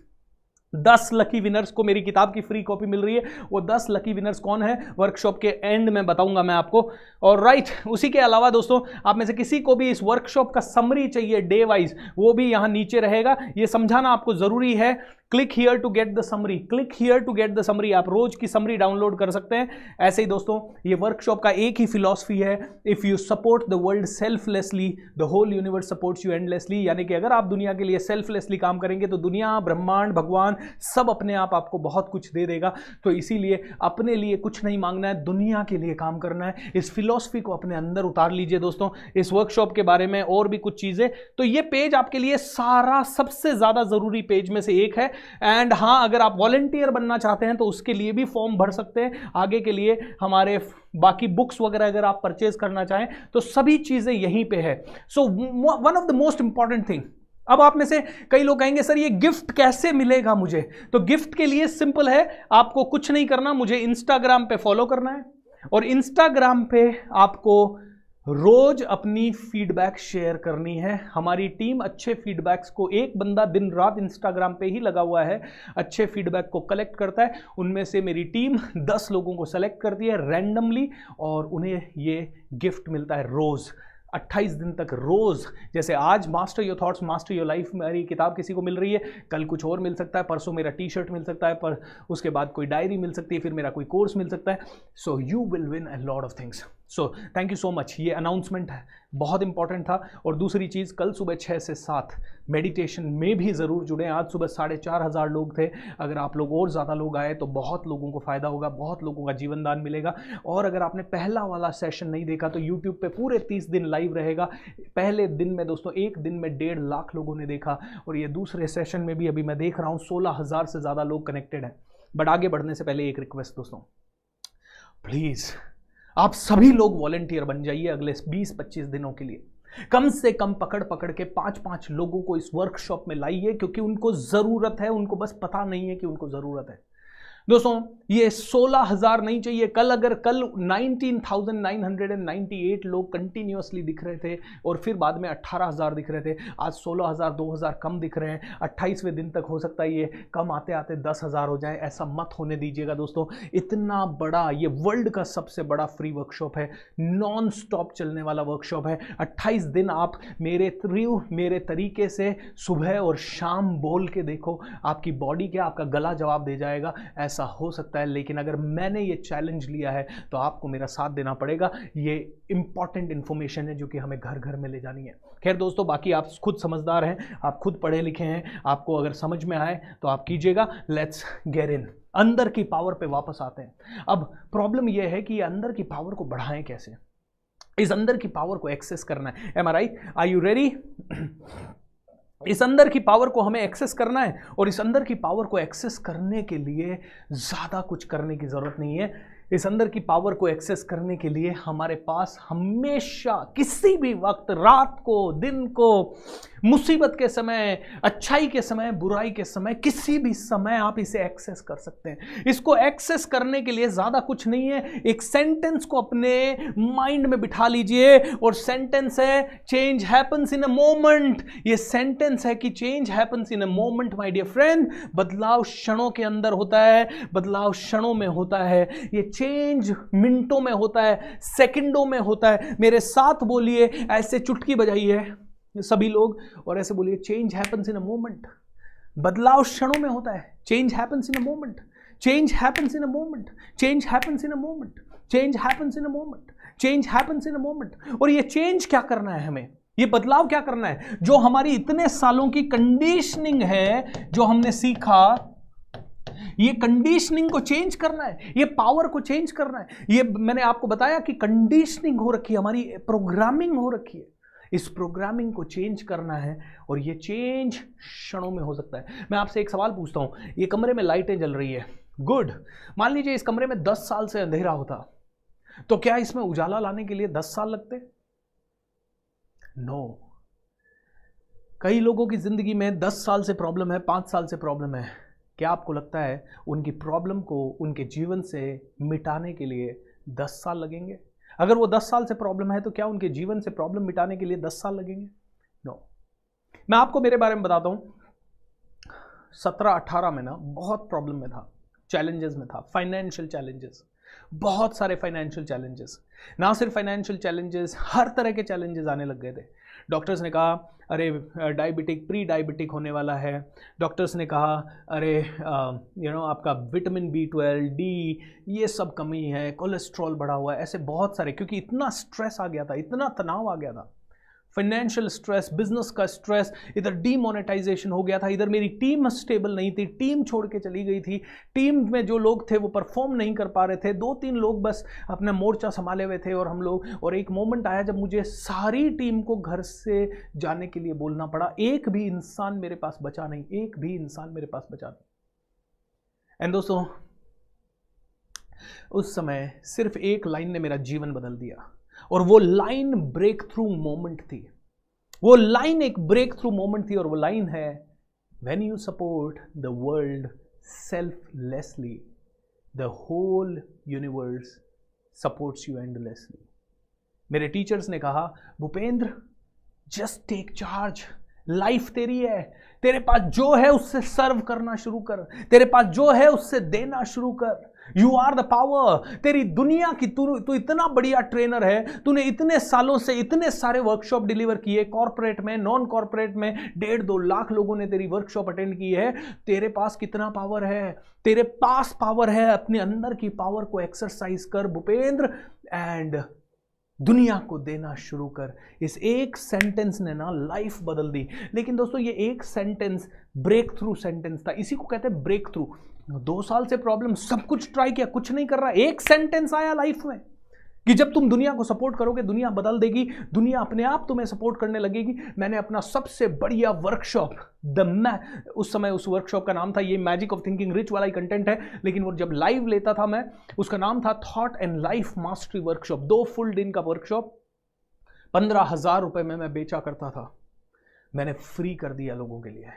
10 लकी विनर्स को मेरी किताब की फ्री कॉपी मिल रही है। वो 10 लकी विनर्स कौन है वर्कशॉप के एंड में बताऊंगा मैं आपको। और राइट, उसी के अलावा दोस्तों, आप में से किसी को भी इस वर्कशॉप का समरी चाहिए डे वाइज, वो भी यहां नीचे रहेगा। ये समझाना आपको जरूरी है। Click here to get the summary, click here to get the summary. आप रोज की समरी डाउनलोड कर सकते हैं। ऐसे ही दोस्तों, ये वर्कशॉप का एक ही फिलॉसफी है, if you support the world selflessly the whole universe supports you endlessly. यानी कि अगर आप दुनिया के लिए सेल्फलेसली काम करेंगे तो दुनिया, ब्रह्मांड, भगवान सब अपने आप आपको बहुत कुछ दे देगा। तो इसीलिए अपने लिए कुछ नहीं मांगना है, दुनिया के लिए काम करना है। इस फिलॉसफी को अपने अंदर उतार लीजिए दोस्तों। इस वर्कशॉप के बारे में और भी कुछ चीजें, तो ये पेज आपके लिए सारा सबसे ज्यादा जरूरी पेज में से एक है। एंड हाँ, अगर आप वॉलंटियर बनना चाहते हैं तो उसके लिए भी फॉर्म भर सकते हैं। आगे के लिए हमारे बाकी बुक्स वगैरह अगर आप परचेज करना चाहें तो सभी चीजें यहीं पे है। So one of the most important thing, अब आप में से कई लोग कहेंगे सर ये गिफ्ट कैसे मिलेगा मुझे? तो गिफ्ट के लिए सिंपल है, आपको कुछ नहीं करना, मुझे इंस्टाग्राम पे फॉलो करना है और इंस्टाग्राम पे आपको रोज अपनी फीडबैक शेयर करनी है। हमारी टीम अच्छे फीडबैक्स को, एक बंदा दिन रात इंस्टाग्राम पे ही लगा हुआ है, अच्छे फीडबैक को कलेक्ट करता है। उनमें से मेरी टीम 10 लोगों को सेलेक्ट करती है रैंडमली और उन्हें ये गिफ्ट मिलता है रोज 28 दिन तक रोज। जैसे आज master your thoughts master your life मेरी किताब किसी को मिल रही है, कल कुछ और मिल सकता है, परसों मेरा टी शर्ट मिल सकता है, पर उसके बाद कोई डायरी मिल सकती है, फिर मेरा कोई कोर्स मिल सकता है। So you will win a lot of things. So thank you so much. ये अनाउंसमेंट है, बहुत इंपॉर्टेंट था। और दूसरी चीज़, कल सुबह 6 से 7 मेडिटेशन में भी ज़रूर जुड़ें। आज सुबह 4,500 लोग थे, अगर आप लोग और ज़्यादा लोग आए तो बहुत लोगों को फ़ायदा होगा, बहुत लोगों का जीवन दान मिलेगा। और अगर आपने पहला वाला सेशन नहीं देखा तो यूट्यूब पे पूरे 30 दिन लाइव रहेगा। पहले दिन में दोस्तों, एक दिन में 1.5 लाख लोगों ने देखा और ये दूसरे सेशन में भी अभी मैं देख रहा हूँ 16,000 से ज़्यादा लोग कनेक्टेड हैं। बट आगे बढ़ने से पहले एक रिक्वेस्ट दोस्तों, प्लीज़ आप सभी लोग वॉलंटियर बन जाइए अगले 20-25 दिनों के लिए। कम से कम पकड़ पकड़ के 5-5 लोगों को इस वर्कशॉप में लाइए, क्योंकि उनको ज़रूरत है, उनको बस पता नहीं है कि उनको ज़रूरत है। दोस्तों ये 16,000 नहीं चाहिए। कल 19,998 लोग कंटिन्यूअसली दिख रहे थे और फिर बाद में 18,000 दिख रहे थे, आज 16,000, 2,000 कम दिख रहे हैं। 28वें दिन तक हो सकता है ये कम आते आते 10,000 हो जाए। ऐसा मत होने दीजिएगा दोस्तों। इतना बड़ा, ये वर्ल्ड का सबसे बड़ा फ्री वर्कशॉप है, नॉन स्टॉप चलने वाला वर्कशॉप है। 28 दिन आप मेरे थ्रू, मेरे तरीके से सुबह और शाम बोल के देखो, आपकी बॉडी क्या, आपका गला जवाब दे जाएगा। ऐसा हो सकता है, लेकिन अगर मैंने ये चैलेंज लिया है तो आपको मेरा साथ देना पड़ेगा। ये इंपॉर्टेंट इंफॉर्मेशन है जो कि हमें घर घर में ले जानी है। खैर दोस्तों, बाकी आप खुद समझदार हैं, आप खुद पढ़े लिखे हैं, आपको अगर समझ में आए तो आप कीजिएगा। Let's get in. अंदर की पावर पे वापस आते हैं। अब प्रॉब्लम यह है कि अंदर की पावर को बढ़ाएं कैसे, इस अंदर की पावर को एक्सेस करना है। Am I right? Are you ready? इस अंदर की पावर को हमें एक्सेस करना है और इस अंदर की पावर को एक्सेस करने के लिए ज़्यादा कुछ करने की ज़रूरत नहीं है। इस अंदर की पावर को एक्सेस करने के लिए हमारे पास हमेशा, किसी भी वक्त, रात को, दिन को, मुसीबत के समय, अच्छाई के समय, बुराई के समय, किसी भी समय आप इसे एक्सेस कर सकते हैं। इसको एक्सेस करने के लिए ज़्यादा कुछ नहीं है। एक सेंटेंस को अपने माइंड में बिठा लीजिए और सेंटेंस है change happens in a moment. ये सेंटेंस है कि change happens in a moment my dear friend. बदलाव क्षणों के अंदर होता है, बदलाव क्षणों में होता है। ये चेंज मिनटों में होता है, सेकंडों में होता है। मेरे साथ बोलिए, ऐसे चुटकी बजाइए सभी लोग और ऐसे बोलिए, change happens in a moment. बदलाव क्षणों में होता है। Change happens in a moment, change happens in a moment, change happens in a moment, change happens in a moment, change happens in a moment. और ये चेंज क्या करना है हमें, ये बदलाव क्या करना है? जो हमारी इतने सालों की कंडीशनिंग है, जो हमने सीखा, ये कंडीशनिंग को चेंज करना है, ये पावर को चेंज करना है। ये मैंने आपको बताया कि कंडीशनिंग हो रखी है, हमारी प्रोग्रामिंग हो रखी है। इस प्रोग्रामिंग को चेंज करना है और ये चेंज क्षणों में हो सकता है। मैं आपसे एक सवाल पूछता हूं, ये कमरे में लाइटें जल रही है, गुड। मान लीजिए इस कमरे में 10 साल से अंधेरा होता, तो क्या इसमें उजाला लाने के लिए 10 साल लगते? नो। कई लोगों की जिंदगी में 10 साल से प्रॉब्लम है, 5 साल से प्रॉब्लम है। क्या आपको लगता है उनकी प्रॉब्लम को उनके जीवन से मिटाने के लिए 10 साल लगेंगे? अगर वो 10 साल से प्रॉब्लम है तो क्या उनके जीवन से प्रॉब्लम मिटाने के लिए 10 साल लगेंगे? नो। मैं आपको मेरे बारे में बताता हूं। 17-18 में ना बहुत प्रॉब्लम में था, चैलेंजेस में था, फाइनेंशियल चैलेंजेस, बहुत सारे फाइनेंशियल चैलेंजेस। ना सिर्फ फाइनेंशियल चैलेंजेस, हर तरह के चैलेंजेस आने लग गए थे। डॉक्टर्स ने कहा अरे डायबिटिक, प्री डायबिटिक होने वाला है। डॉक्टर्स ने कहा अरे आपका विटामिन B12, डी, ये सब कमी है, कोलेस्ट्रॉल बढ़ा हुआ है। ऐसे बहुत सारे, क्योंकि इतना स्ट्रेस आ गया था, इतना तनाव आ गया था, फाइनेंशियल स्ट्रेस, बिजनेस का स्ट्रेस, इधर डीमोनेटाइजेशन हो गया था, इधर मेरी टीम स्टेबल नहीं थी, टीम छोड़ के चली गई थी, टीम में जो लोग थे वो परफॉर्म नहीं कर पा रहे थे, 2-3 लोग बस अपना मोर्चा संभाले हुए थे और हम लोग। और एक मोमेंट आया जब मुझे सारी टीम को घर से जाने के लिए बोलना पड़ा। एक भी इंसान मेरे पास बचा नहीं, एक भी इंसान मेरे पास बचा नहीं। एंड दोस्तों, उस समय सिर्फ एक लाइन ने मेरा जीवन बदल दिया और वो लाइन ब्रेक थ्रू मोमेंट थी। वो लाइन एक ब्रेक थ्रू मोमेंट थी और वो लाइन है, when you support the world selflessly the whole universe supports you endlessly. मेरे टीचर्स ने कहा, Bhupendra just take charge, life तेरी है, तेरे पास जो है उससे सर्व करना शुरू कर, तेरे पास जो है उससे देना शुरू कर। You are the power. तेरी दुनिया की तू इतना बढ़िया ट्रेनर है, तूने इतने सालों से इतने सारे वर्कशॉप डिलीवर किए, कॉर्पोरेट में, नॉन कॉर्पोरेट में 1.5-2 लाख लोगों ने तेरी वर्कशॉप अटेंड की है। तेरे पास कितना पावर है, तेरे पास पावर है, अपने अंदर की पावर को एक्सरसाइज कर भूपेंद्र, एंड दुनिया को देना शुरू कर। इस एक सेंटेंस ने ना लाइफ बदल दी। लेकिन दोस्तों ये एक सेंटेंस ब्रेक थ्रू सेंटेंस था, इसी को कहते हैं ब्रेक थ्रू। 2 साल से प्रॉब्लम, सब कुछ ट्राई किया, कुछ नहीं कर रहा, एक सेंटेंस आया लाइफ में कि जब तुम दुनिया को सपोर्ट करोगे दुनिया बदल देगी, दुनिया अपने आप तुम्हें सपोर्ट करने लगेगी। मैंने अपना सबसे बढ़िया वर्कशॉप उस समय उस वर्कशॉप का नाम था, ये मैजिक ऑफ थिंकिंग रिच वाला ही कंटेंट है, लेकिन वो जब लाइव लेता था मैं, उसका नाम था thought and life mastery workshop. 2 full दिन का वर्कशॉप 15,000 रुपए में मैं बेचा करता था। मैंने फ्री कर दिया लोगों के लिए।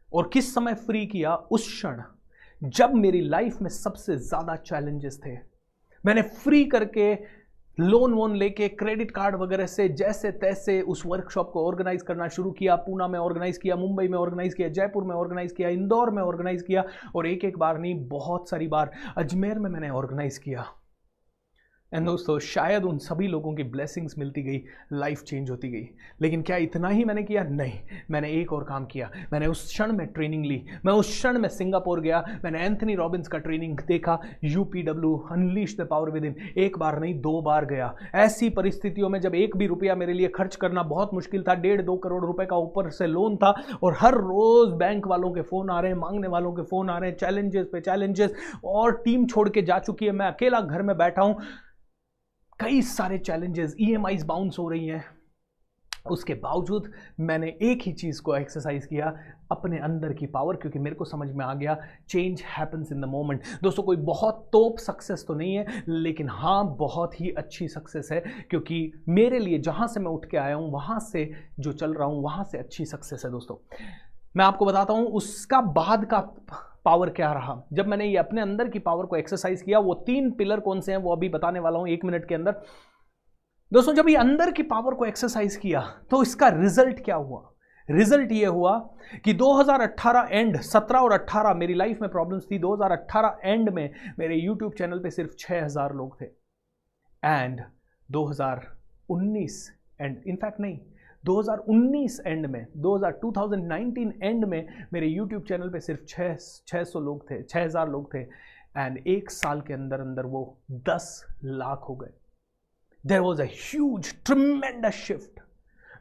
और किस समय फ्री किया? उस क्षण जब मेरी लाइफ में सबसे ज्यादा चैलेंजेस थे। मैंने फ्री करके लोन वोन लेके क्रेडिट कार्ड वगैरह से जैसे तैसे उस वर्कशॉप को ऑर्गेनाइज करना शुरू किया। पूना में ऑर्गेनाइज किया, मुंबई में ऑर्गेनाइज किया, जयपुर में ऑर्गेनाइज किया, इंदौर में ऑर्गेनाइज किया, और एक बार नहीं बहुत सारी बार अजमेर में मैंने ऑर्गेनाइज किया। एंड दोस्तों शायद उन सभी लोगों की ब्लेसिंग्स मिलती गई, लाइफ चेंज होती गई। लेकिन क्या इतना ही मैंने किया? नहीं, मैंने एक और काम किया। मैंने उस क्षण में ट्रेनिंग ली। मैं उस क्षण में सिंगापुर गया, मैंने एंथनी रॉबिन्स का ट्रेनिंग देखा, UPW unleash the power with in. 1 बार नहीं 2 बार गया। ऐसी परिस्थितियों में जब 1 भी रुपया मेरे लिए खर्च करना बहुत मुश्किल था, 1.5-2 करोड़ रुपए का ऊपर से लोन था, और हर रोज बैंक वालों के फोन आ रहे हैं, मांगने वालों के फोन आ रहे हैं, चैलेंजेस पे चैलेंजेस, और टीम छोड़ के जा चुकी है, मैं अकेला घर में बैठा हूं, कई सारे चैलेंजेस, EMIs बाउंस हो रही हैं। उसके बावजूद मैंने एक ही चीज को एक्सरसाइज किया, अपने अंदर की पावर, क्योंकि मेरे को समझ में आ गया change happens in the moment. दोस्तों कोई बहुत तोप सक्सेस तो नहीं है, लेकिन हाँ बहुत ही अच्छी सक्सेस है, क्योंकि मेरे लिए जहां से मैं उठ के आया हूं, वहां से जो चल रहा हूं, वहां से अच्छी सक्सेस है। दोस्तों मैं आपको बताता हूं उसका बाद का पावर क्या रहा। जब मैंने ये अपने अंदर की पावर को एक्सरसाइज किया, वो 3 पिलर कौन से हैं वो अभी बताने वाला हूं 1 मिनट के अंदर। दोस्तों जब ये अंदर की पावर को एक्सरसाइज किया तो इसका रिजल्ट क्या हुआ? रिजल्ट ये हुआ कि 2018 एंड 17 और 18 मेरी लाइफ में प्रॉब्लम्स थी। 2018 एंड में मेरे YouTube चैनल पे सिर्फ 6,000 लोग थे, एंड 2019 एंड इनफैक्ट नहीं 2019 एंड में 2019 एंड में मेरे YouTube चैनल पे सिर्फ 600 लोग थे, 6,000 लोग थे, एंड 1 साल के अंदर अंदर वो 10 लाख हो गए। There was a huge, tremendous shift.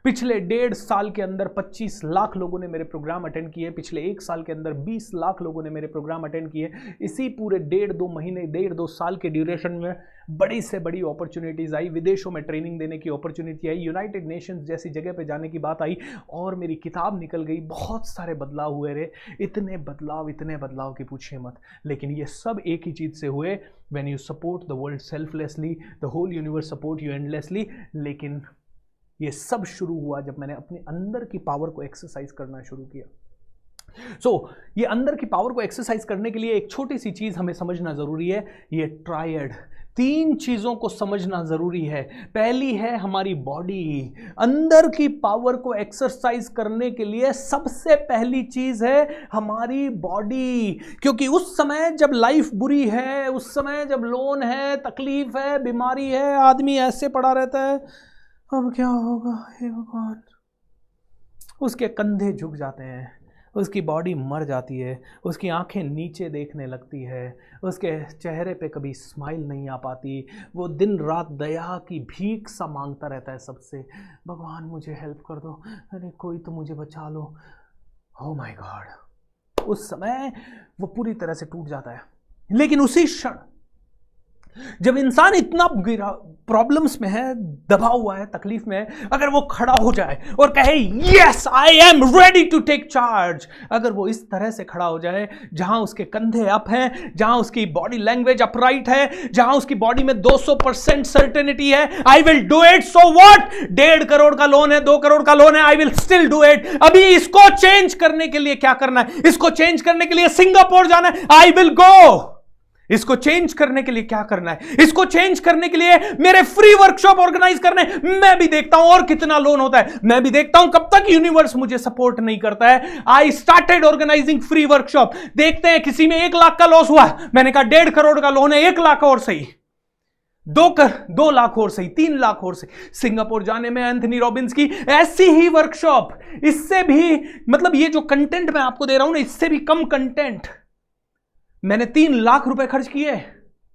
पिछले 1.5 साल के अंदर 25 लाख लोगों ने मेरे प्रोग्राम अटेंड किए। पिछले 1 साल के अंदर 20 लाख लोगों ने मेरे प्रोग्राम अटेंड किए। इसी पूरे 1.5-2 महीने, 1.5-2 साल के ड्यूरेशन में बड़ी से बड़ी अपॉर्चुनिटीज आई। विदेशों में ट्रेनिंग देने की अपॉर्चुनिटी आई, यूनाइटेड नेशंस जैसी जगह पे जाने की बात आई, और मेरी किताब निकल गई। बहुत सारे बदलाव हुए रे, इतने बदलाव की पूछिए मत। लेकिन ये सब एक ही चीज़ से हुए, when you support the world selflessly the whole universe support you endlessly. लेकिन ये सब शुरू हुआ जब मैंने अपने अंदर की पावर को एक्सरसाइज करना शुरू किया। ये अंदर की पावर को एक्सरसाइज करने के लिए एक छोटी सी चीज हमें समझना जरूरी है, ये ट्रायड। 3 चीजों को समझना जरूरी है। पहली है हमारी बॉडी। अंदर की पावर को एक्सरसाइज करने के लिए सबसे पहली चीज है हमारी बॉडी, क्योंकि उस समय जब लाइफ बुरी है, उस समय जब लोन है, तकलीफ है, बीमारी है, आदमी ऐसे पड़ा रहता है, अब क्या होगा हे भगवान, उसके कंधे झुक जाते हैं, उसकी बॉडी मर जाती है, उसकी आंखें नीचे देखने लगती है, उसके चेहरे पे कभी स्माइल नहीं आ पाती, वो दिन रात दया की भीख सा मांगता रहता है सबसे, भगवान मुझे हेल्प कर दो, अरे कोई तो मुझे बचा लो। ओह माय गॉड, उस समय वो पूरी तरह से टूट जाता है। लेकिन उसी क्षण जब इंसान इतना प्रॉब्लम्स में है, दबा हुआ है, तकलीफ में है, अगर वो खड़ा हो जाए और कहे yes I am ready to take charge, अगर वो इस तरह से खड़ा हो जाए जहां उसके कंधे अप हैं, जहां उसकी बॉडी लैंग्वेज अपराइट है, जहां उसकी बॉडी में 200% सर्टेनिटी है, I will do it, so what, 1.5 crore का लोन है, 2 करोड़ का लोन है, I will still do it. अभी इसको चेंज करने के लिए क्या करना है? इसको चेंज करने के लिए सिंगापुर जाना है, आई विल गो। इसको चेंज करने के लिए क्या करना है? इसको चेंज करने के लिए मेरे फ्री वर्कशॉप ऑर्गेनाइज करने। मैं भी देखता हूं और कितना लोन होता है, मैं भी देखता हूं कब तक यूनिवर्स मुझे सपोर्ट नहीं करता है। I started organizing free workshop. देखते हैं, किसी में 1 लाख का लॉस हुआ, मैंने कहा 1.5 करोड़ का लोन है, 1 लाख और सही, 2 लाख और सही, 3 लाख और सही। सिंगापुर जाने में एंथनी रॉबिन्स की ऐसी ही वर्कशॉप, इससे भी मतलब ये जो कंटेंट मैं आपको दे रहा हूं ना, इससे भी कम कंटेंट मैंने 3 लाख रुपए खर्च किए।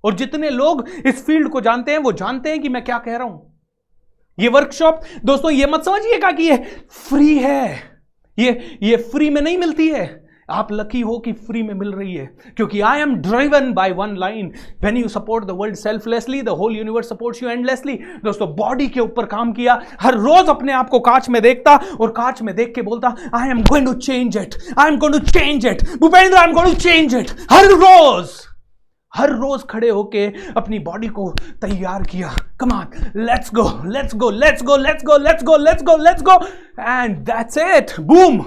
और जितने लोग इस फील्ड को जानते हैं वो जानते हैं कि मैं क्या कह रहा हूं। ये वर्कशॉप दोस्तों, ये मत समझिएगा कि ये फ्री है, ये फ्री में नहीं मिलती है। आप लकी हो कि फ्री में मिल रही है, क्योंकि I am driven by one line, when you support the world selflessly the whole universe supports you endlessly. दोस्तों, बॉडी के ऊपर काम किया, हर रोज अपने आप को कांच में देखता और कांच में देख के बोलता I am going to change it, I am going to change it, Bhupendra I am going to change it. हर रोज खड़े होके अपनी बॉडी को तैयार किया। Come on, let's go, let's go, let's go, let's go, let's go, let's go, let's go, and that's it, boom.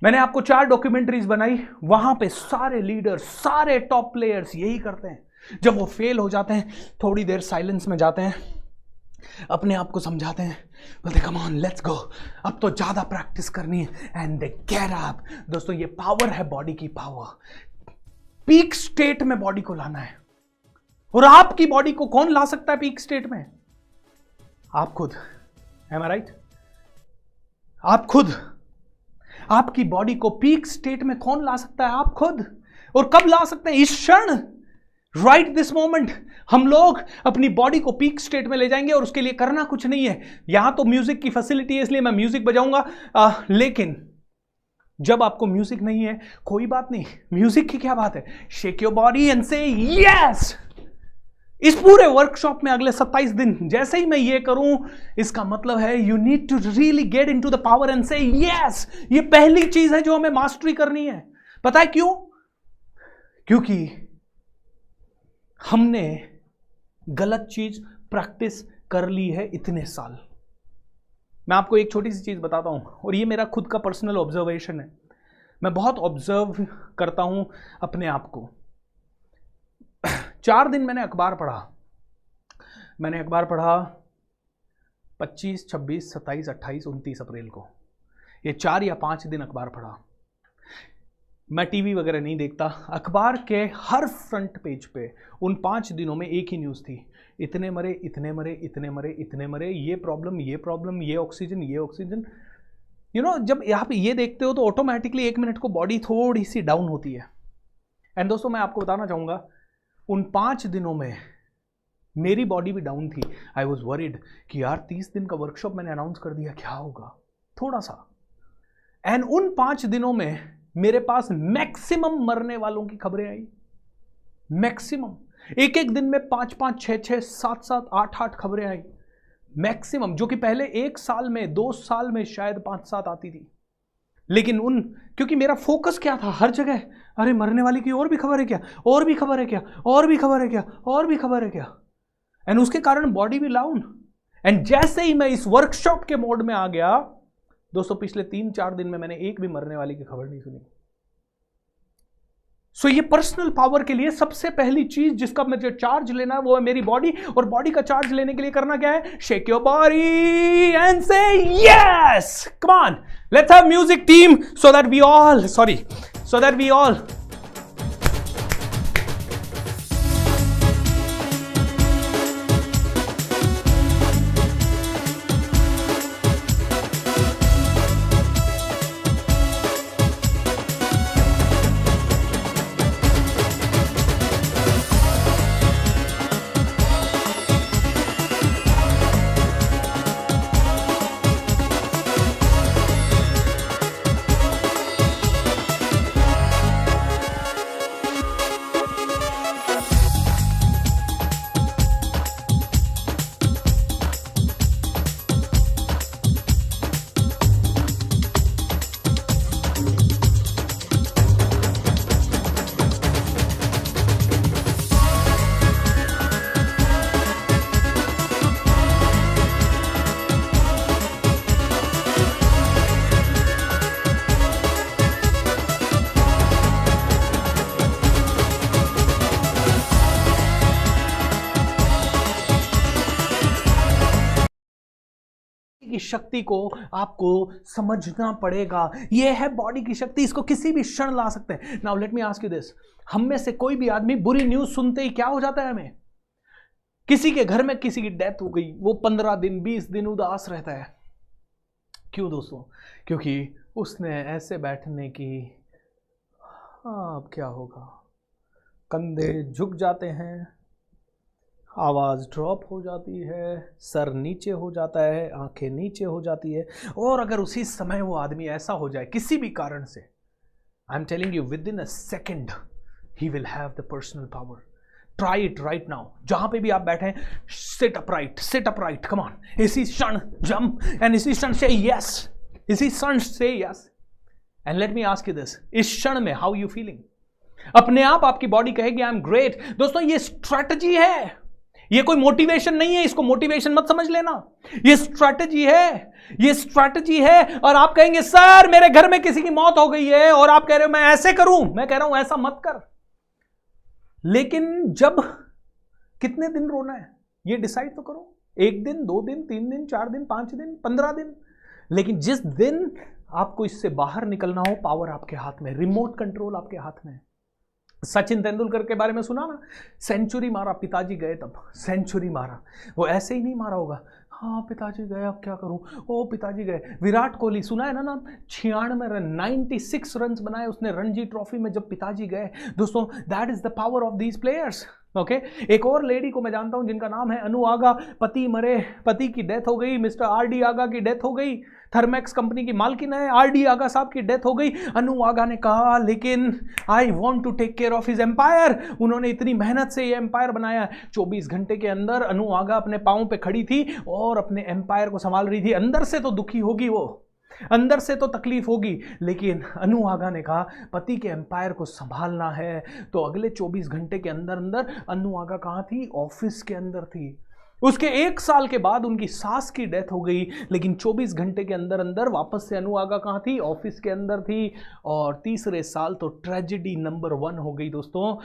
मैंने आपको 4 डॉक्यूमेंट्रीज बनाई, वहां पे सारे लीडर्स, सारे टॉप प्लेयर्स यही करते हैं। जब वो फेल हो जाते हैं, थोड़ी देर साइलेंस में जाते हैं, अपने आप को समझाते हैं, बोलते कम ऑन लेट्स गो, अब तो ज्यादा प्रैक्टिस करनी है, एंड दे गेट अप। दोस्तों, ये पावर है बॉडी की पावर। पीक स्टेट में बॉडी को लाना है। और आपकी बॉडी को कौन ला सकता है पीक स्टेट में? आप खुद। M I right? आप खुद। आपकी बॉडी को पीक स्टेट में कौन ला सकता है? आप खुद। और कब ला सकते हैं? इस क्षण, राइट दिस मोमेंट, हम लोग अपनी बॉडी को पीक स्टेट में ले जाएंगे। और उसके लिए करना कुछ नहीं है। यहां तो म्यूजिक की फैसिलिटी है, इसलिए मैं म्यूजिक बजाऊंगा, लेकिन जब आपको म्यूजिक नहीं है, कोई बात नहीं, म्यूजिक की क्या बात है, shake your body and say yes. इस पूरे वर्कशॉप में अगले 27 दिन जैसे ही मैं ये करूं, इसका मतलब है you need to really get into the power and say yes. ये पहली चीज है जो हमें मास्टरी करनी है। पता है क्यों? क्योंकि हमने गलत चीज प्रैक्टिस कर ली है इतने साल। मैं आपको एक छोटी सी चीज बताता हूं, और ये मेरा खुद का पर्सनल ऑब्जर्वेशन है। मैं बहुत ऑब्जर्व करता हूं अपने आप को। 4 दिन मैंने अखबार पढ़ा। 25, 26, 27, 28, 29 अप्रैल को। ये 4 या 5 दिन अखबार पढ़ा। मैं टीवी वगैरह नहीं देखता। अखबार के हर फ्रंट पेज पे उन 5 दिनों में एक ही न्यूज़ थी, इतने मरे, इतने मरे, इतने मरे, इतने मरे, ये प्रॉब्लम, ये प्रॉब्लम, ये ऑक्सीजन, ये ऑक्सीजन। यू नो, जब यहाँ पे ये देखते हो तो ऑटोमेटिकली 1 मिनट को बॉडी थोड़ी सी डाउन होती है। एंड दोस्तों, मैं आपको बताना चाहूँगा, उन 5 दिनों में मेरी बॉडी भी डाउन थी। आई वॉज वरीड कि यार 30 दिन का वर्कशॉप मैंने अनाउंस कर दिया, क्या होगा, थोड़ा सा। एंड उन 5 दिनों में मेरे पास मैक्सिमम मरने वालों की खबरें आई। मैक्सिमम, एक दिन में 5, 6, 7, 8 खबरें आई मैक्सिमम, जो कि पहले 1 साल में, 2 साल में शायद 5, 7 आती थी। लेकिन क्योंकि मेरा फोकस क्या था, हर जगह अरे मरने वाली की और भी खबर है क्या, और भी खबर है क्या, और भी खबर है क्या, और भी खबर है क्या। एंड उसके कारण बॉडी भी डाउन। एंड जैसे ही मैं इस वर्कशॉप के मोड में आ गया, दोस्तों, पिछले 3-4 दिन में मैंने एक भी मरने वाली की खबर नहीं सुनी। सो ये पर्सनल पावर के लिए सबसे पहली चीज जिसका मुझे चार्ज लेना है वो है मेरी बॉडी। और बॉडी का चार्ज लेने के लिए करना क्या है? Shake your body and say yes. Come on, let's have music team so that we all की शक्ति को आपको समझना पड़ेगा। ये है बॉडी की शक्ति, इसको किसी भी क्षण ला सकते हैं। Now let me ask you this, हम में से कोई भी आदमी बुरी न्यूज सुनते ही क्या हो जाता है हमें? किसी के घर में किसी की डेथ हो गई, वो 15 दिन 20 दिन उदास रहता है। क्यों दोस्तों? क्योंकि उसने ऐसे बैठने की, अब क्या होगा, कंधे झुक जाते हैं, आवाज़ ड्रॉप हो जाती है, सर नीचे हो जाता है, आंखें नीचे हो जाती है। और अगर उसी समय वो आदमी ऐसा हो जाए किसी भी कारण से, I am telling you with in a second he will have the personal power. Try it right now. जहां पे भी आप बैठे हैं, सिट अपराइट, कम ऑन। इसी क्षण जंप एंड इसी क्षण से यस, इसी क्षण से yes. And let me ask you this, इस क्षण में हाउ यू फीलिंग? अपने आप आपकी बॉडी कहेगी आई एम ग्रेट। दोस्तों ये स्ट्रैटेजी है, ये कोई मोटिवेशन नहीं है, इसको मोटिवेशन मत समझ लेना, ये स्ट्रैटेजी है, ये स्ट्रैटेजी है। और आप कहेंगे सर मेरे घर में किसी की मौत हो गई है और आप कह रहे हो मैं ऐसे करूं, मैं कह रहा हूं ऐसा मत कर। लेकिन जब कितने दिन रोना है ये डिसाइड तो करो, 1 दिन 2 दिन 3 दिन 4 दिन 5 दिन 15 दिन। लेकिन जिस दिन आपको इससे बाहर निकलना हो, पावर आपके हाथ में, रिमोट कंट्रोल आपके हाथ में। सचिन तेंदुलकर के बारे में सुना ना, सेंचुरी मारा, पिताजी गए तब सेंचुरी मारा। वो ऐसे ही नहीं मारा होगा, हाँ पिताजी गए अब क्या करूं, ओ पिताजी गए। विराट कोहली सुना है ना नाम, 96 रन 96 रन बनाए उसने रणजी ट्रॉफी में जब पिताजी गए। दोस्तों that is the power of these players. Okay, एक और लेडी को मैं जानता हूं जिनका नाम है अनु आगा। पति मरे, पति की डेथ हो गई, मिस्टर आर.डी. आगा की डेथ हो गई, थर्मैक्स कंपनी की मालकिन है। आर.डी. आगा साहब की डेथ हो गई। अनु आगा ने कहा लेकिन I want to take care of his empire. उन्होंने इतनी मेहनत से ये एम्पायर बनाया। 24 घंटे के अंदर अनु आगा अपने पांव पे खड़ी थी और अपने एम्पायर को संभाल रही थी। अंदर से तो दुखी होगी वो, अंदर से तो तकलीफ होगी, लेकिन अनु आगा ने कहा पति के एम्पायर को संभालना है। तो अगले 24 घंटे के अंदर अंदर अनु आगा कहाँ थी? ऑफिस के अंदर थी। उसके 1 साल के बाद उनकी सास की डेथ हो गई, लेकिन 24 घंटे के अंदर अंदर वापस से अनु आगा कहाँ थी? ऑफिस के अंदर थी। और तीसरे साल तो ट्रेजेडी नंबर 1 हो गई दोस्तों,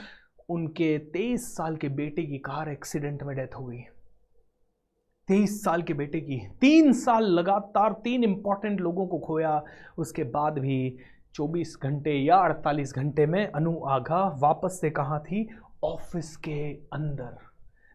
उनके 23 साल के बेटे की कार एक्सीडेंट में डेथ हो गई। 23 साल के बेटे की, 3 साल लगातार 3 इंपॉर्टेंट लोगों को खोया। उसके बाद भी 24 घंटे या 48 घंटे में अनु आगा वापस से कहाँ थी? ऑफिस के अंदर।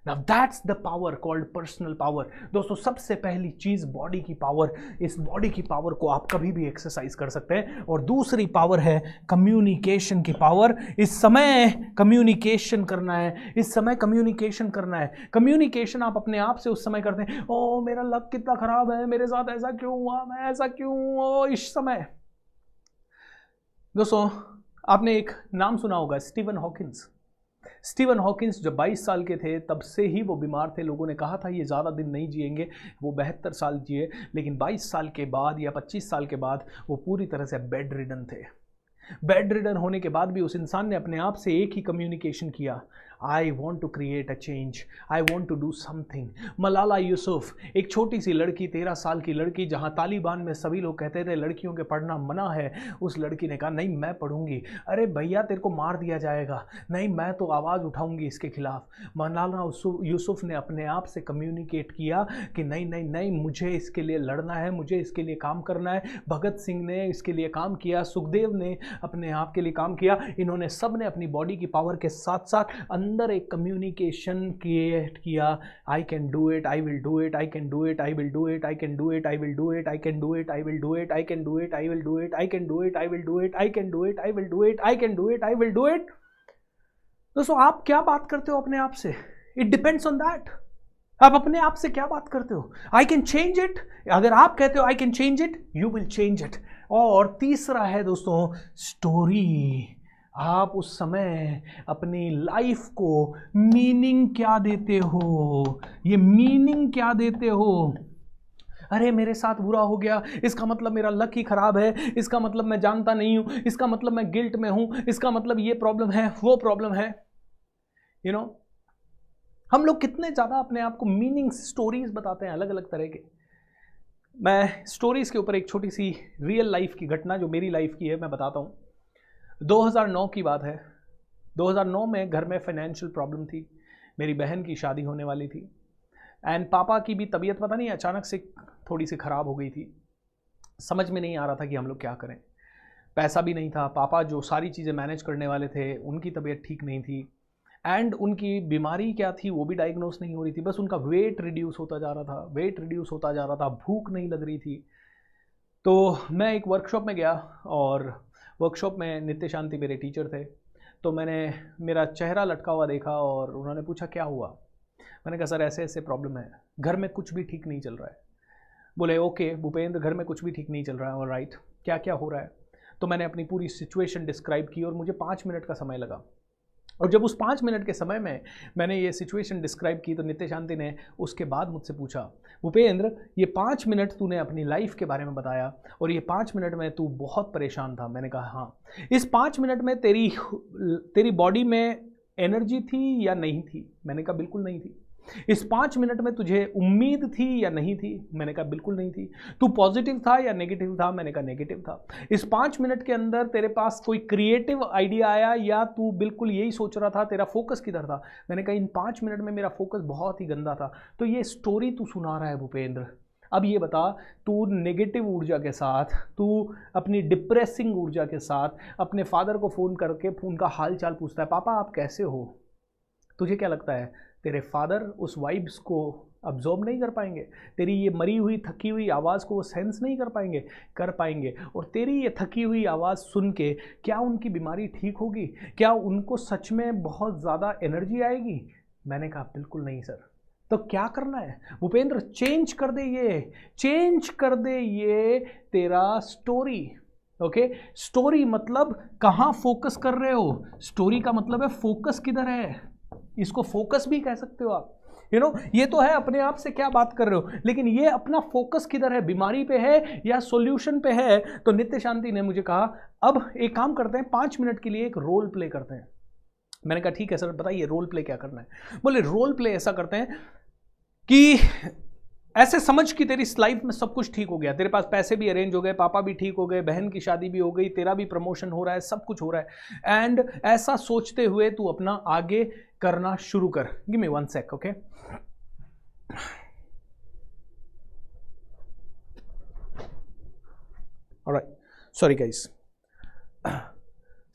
Now that's the power called personal power। दोस्तों सबसे पहली चीज बॉडी की पावर। इस बॉडी की पावर को आप कभी भी एक्सरसाइज कर सकते हैं। और दूसरी पावर है कम्युनिकेशन की पावर। इस समय कम्युनिकेशन करना है, इस समय कम्युनिकेशन करना है। कम्युनिकेशन आप अपने आप से उस समय करते हैं, ओ मेरा लक कितना खराब है, मेरे साथ ऐसा क्यों हुआ, मैं ऐसा क्यों, ओ इस समय। दोस्तों आपने एक नाम सुना होगा, स्टीवन हॉकिंस। स्टीवन हॉकिंस जब 22 साल के थे तब से ही वो बीमार थे। लोगों ने कहा था ये ज़्यादा दिन नहीं जिएंगे, वो 72 साल जिए। लेकिन 22 साल के बाद या 25 साल के बाद वो पूरी तरह से बेड रिडन थे। बेड रिडन होने के बाद भी उस इंसान ने अपने आप से एक ही कम्युनिकेशन किया, I want to create a change, I want to do something. Malala Yusuf, एक छोटी सी लड़की, 13 साल की लड़की, जहाँ तालिबान में सभी लोग कहते थे लड़कियों के पढ़ना मना है, उस लड़की ने कहा नहीं मैं पढ़ूंगी। अरे भैया तेरे को मार दिया जाएगा, नहीं मैं तो आवाज़ उठाऊंगी इसके खिलाफ। मलाला यूसुफ ने अपने आप से कम्युनिकेट किया कि नहीं नहीं नहीं, मुझे इसके लिए लड़ना है, मुझे इसके लिए काम करना है। भगत सिंह ने इसके लिए काम किया, सुखदेव ने अपने आप के लिए काम किया। इन्होंने सब ने अपनी बॉडी की पावर के साथ साथ अंदर एक कम्युनिकेशन क्रिएट किया, I can do it, I will do it, I can do it, I will do it, I can do it, I will do it, I can do it, I will do it, I can do it, I will do it, I can do it, I will do it, I can do it, I will do it, I can do it, I will do it. दोस्तों आप क्या बात करते हो अपने आप से? It depends on that. आप अपने आप से क्या बात करते हो? I can change it. अगर आप कहते हो I can change it, you will change it. और तीसरा है दोस्तों स्टोरी। आप उस समय अपनी लाइफ को मीनिंग क्या देते हो? ये मीनिंग क्या देते हो? अरे मेरे साथ बुरा हो गया, इसका मतलब मेरा लक ही खराब है, इसका मतलब मैं जानता नहीं हूं, इसका मतलब मैं गिल्ट में हूं, इसका मतलब ये प्रॉब्लम है, वो प्रॉब्लम है। यू नो, हम लोग कितने ज़्यादा अपने आप को मीनिंग स्टोरीज बताते हैं अलग अलग तरह के। मैं स्टोरीज के ऊपर एक छोटी सी रियल लाइफ की घटना जो मेरी लाइफ की है मैं बताता हूँ। 2009 की बात है। 2009 में घर में फाइनेंशियल प्रॉब्लम थी। मेरी बहन की शादी होने वाली थी एंड पापा की भी तबीयत पता नहीं अचानक से थोड़ी सी ख़राब हो गई थी, समझ में नहीं आ रहा था कि हम लोग क्या करें। पैसा भी नहीं था, पापा जो सारी चीज़ें मैनेज करने वाले थे उनकी तबीयत ठीक नहीं थी, एंड उनकी बीमारी क्या थी वो भी डायग्नोस नहीं हो रही थी, बस उनका वेट रिड्यूस होता जा रहा था, वेट रिड्यूस होता जा रहा था, भूख नहीं लग रही थी। तो मैं एक वर्कशॉप में गया और वर्कशॉप में नित्य शांति मेरे टीचर थे, तो मैंने मेरा चेहरा लटका हुआ देखा और उन्होंने पूछा क्या हुआ। मैंने कहा सर ऐसे ऐसे प्रॉब्लम है, घर में कुछ भी ठीक नहीं चल रहा है। बोले ओके भूपेंद्र, घर में कुछ भी ठीक नहीं चल रहा है, और राइट क्या क्या हो रहा है। तो मैंने अपनी पूरी सिचुएशन डिस्क्राइब की और मुझे 5 मिनट का समय लगा, और जब उस 5 मिनट के समय में मैंने ये सिचुएशन डिस्क्राइब की तो नित्य शांति ने उसके बाद मुझसे पूछा भूपेंद्र ये 5 मिनट तूने अपनी लाइफ के बारे में बताया और ये 5 मिनट में तू बहुत परेशान था। मैंने कहा हाँ। इस 5 मिनट में तेरी बॉडी में एनर्जी थी या नहीं थी? मैंने कहा बिल्कुल नहीं थी। इस 5 मिनट में तुझे उम्मीद थी या नहीं थी? मैंने कहा बिल्कुल नहीं थी। तू पॉजिटिव था या नेगेटिव था? मैंने कहा नेगेटिव था। इस 5 मिनट के अंदर तेरे पास कोई क्रिएटिव आइडिया आया या तू बिल्कुल यही सोच रहा था? तेरा फोकस किधर था? मैंने कहा इन 5 मिनट में मेरा फोकस बहुत ही गंदा था। तो ये स्टोरी तू सुना रहा है भूपेंद्र, अब ये बता तू नेगेटिव ऊर्जा के साथ, तू अपनी डिप्रेसिंग ऊर्जा के साथ अपने फादर को फ़ोन करके उनका हाल चाल पूछता है, पापा आप कैसे हो? तुझे क्या लगता है तेरे फादर उस वाइब्स को अब्जॉर्ब नहीं कर पाएंगे? तेरी ये मरी हुई थकी हुई आवाज़ को वो सेंस नहीं कर पाएंगे? कर पाएंगे। और तेरी ये थकी हुई आवाज़ सुन के क्या उनकी बीमारी ठीक होगी? क्या उनको सच में बहुत ज़्यादा एनर्जी आएगी? मैंने कहा बिल्कुल नहीं सर। तो क्या करना है भूपेंद्र? चेंज कर दे ये, चेंज कर दे ये तेरा स्टोरी। ओके, स्टोरी मतलब कहाँ फोकस कर रहे हो, स्टोरी का मतलब है फोकस किधर है। इसको फोकस भी कह सकते हो आप, ये तो है अपने आप से क्या बात कर रहे हो, लेकिन ये अपना फोकस किधर है, बीमारी पे है या सॉल्यूशन पे है? तो नित्य शांति ने मुझे कहा अब एक काम करते हैं, 5 मिनट के लिए एक रोल प्ले करते हैं। मैंने कहा ठीक है सर बताइए रोल प्ले क्या करना है। बोले रोल प्ले ऐसा करते हैं कि ऐसे समझ कि तेरी लाइफ में सब कुछ ठीक हो गया, तेरे पास पैसे भी अरेंज हो गए, पापा भी ठीक हो गए, बहन की शादी भी हो गई, तेरा भी प्रमोशन हो रहा है, सब कुछ हो रहा है, एंड ऐसा सोचते हुए तू अपना आगे करना शुरू कर। Give me 1 sec, okay. Alright, sorry guys.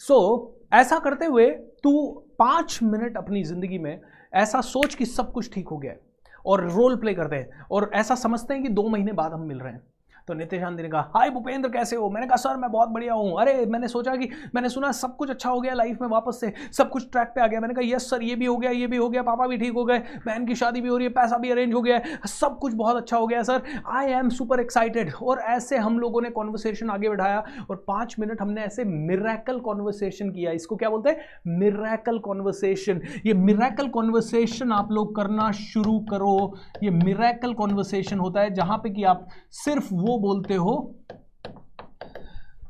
So ऐसा करते हुए तू 5 मिनट अपनी जिंदगी में ऐसा सोच कि सब कुछ ठीक हो गया है, और रोल प्ले करते हैं और ऐसा समझते हैं कि 2 महीने बाद हम मिल रहे हैं। तो नित्य शांति ने कहा हाय भूपेंद्र कैसे हो? मैंने कहा सर मैं बहुत बढ़िया हूँ। अरे मैंने सोचा कि मैंने सुना सब कुछ अच्छा हो गया लाइफ में, वापस से सब कुछ ट्रैक पे आ गया। मैंने कहा यस सर ये भी हो गया, ये भी हो गया, पापा भी ठीक हो गए, बहन की शादी भी हो रही है, पैसा भी अरेंज हो गया है, सब कुछ बहुत अच्छा हो गया sir, I am super excited. और ऐसे हम लोगों ने कॉन्वर्सेशन आगे बढ़ाया और 5 मिनट हमने ऐसे मिरेकल कॉन्वर्सेशन किया। इसको क्या बोलते हैं? Miracle conversation. ये मिरेकल कॉन्वर्सेशन आप लोग करना शुरू करो। ये मिरेकल कॉन्वर्सेशन होता है जहां पे कि आप सिर्फ वो बोलते हो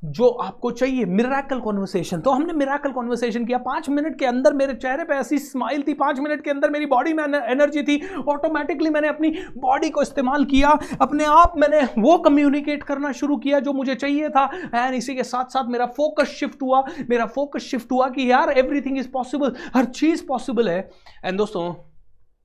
जो आपको चाहिए। Miracle conversation. तो हमने मिरेकल कॉन्वर्सेशन किया। 5 मिनट के अंदर मेरे चेहरे पे ऐसी स्माइल थी, 5 मिनट के अंदर मेरी बॉडी में एनर्जी थी। ऑटोमेटिकली मैंने अपनी बॉडी को इस्तेमाल किया, अपने आप मैंने वो कम्युनिकेट करना शुरू किया जो मुझे चाहिए था। एंड इसी के साथ साथ मेरा फोकस शिफ्ट हुआ कि यार एवरीथिंग इज पॉसिबल, हर चीज पॉसिबल है। एंड दोस्तों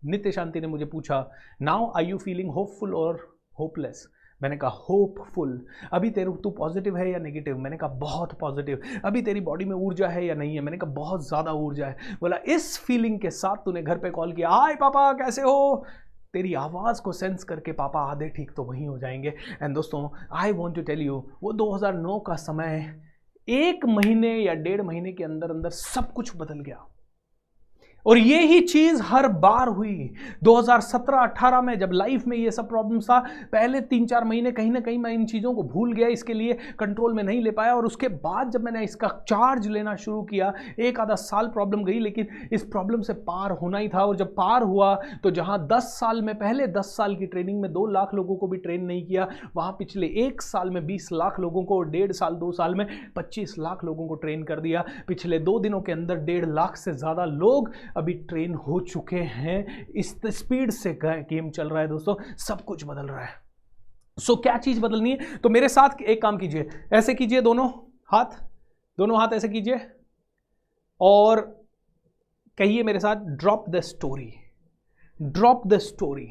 नित्य शांति ने मुझे पूछा now are you feeling hopeful or hopeless? मैंने कहा होपफुल। अभी तू पॉजिटिव है या नेगेटिव? मैंने कहा बहुत पॉजिटिव। अभी तेरी बॉडी में ऊर्जा है या नहीं है? मैंने कहा बहुत ज़्यादा ऊर्जा है। बोला इस फीलिंग के साथ तूने घर पे कॉल किया, हाय पापा कैसे हो? तेरी आवाज़ को सेंस करके पापा आधे ठीक तो वहीं हो जाएंगे। एंड दोस्तों I want to tell you, वो 2009 का समय 1 महीने या 1.5 महीने के अंदर अंदर सब कुछ बदल गया। और ये ही चीज हर बार हुई 2017-18 में जब लाइफ में ये सब प्रॉब्लम्स था। पहले 3-4 महीने कहीं ना कहीं मैं इन चीज़ों को भूल गया, इसके लिए कंट्रोल में नहीं ले पाया। और उसके बाद जब मैंने इसका चार्ज लेना शुरू किया, 1 आधा साल प्रॉब्लम गई, लेकिन इस प्रॉब्लम से पार होना ही था। और जब पार हुआ तो जहां 10 साल में, पहले 10 साल की ट्रेनिंग में 2 लाख लोगों को भी ट्रेन नहीं किया, वहां पिछले 1 साल में 20 लाख लोगों को, और 1.5 साल 2 साल में 25 लाख लोगों को ट्रेन कर दिया। पिछले 2 दिनों के अंदर 1.5 लाख से ज़्यादा लोग अभी ट्रेन हो चुके हैं। इस स्पीड से गेम चल रहा है दोस्तों, सब कुछ बदल रहा है। सो क्या चीज बदलनी है? तो मेरे साथ एक काम कीजिए, ऐसे कीजिए, दोनों हाथ ऐसे कीजिए और कहिए मेरे साथ drop the story, drop the story,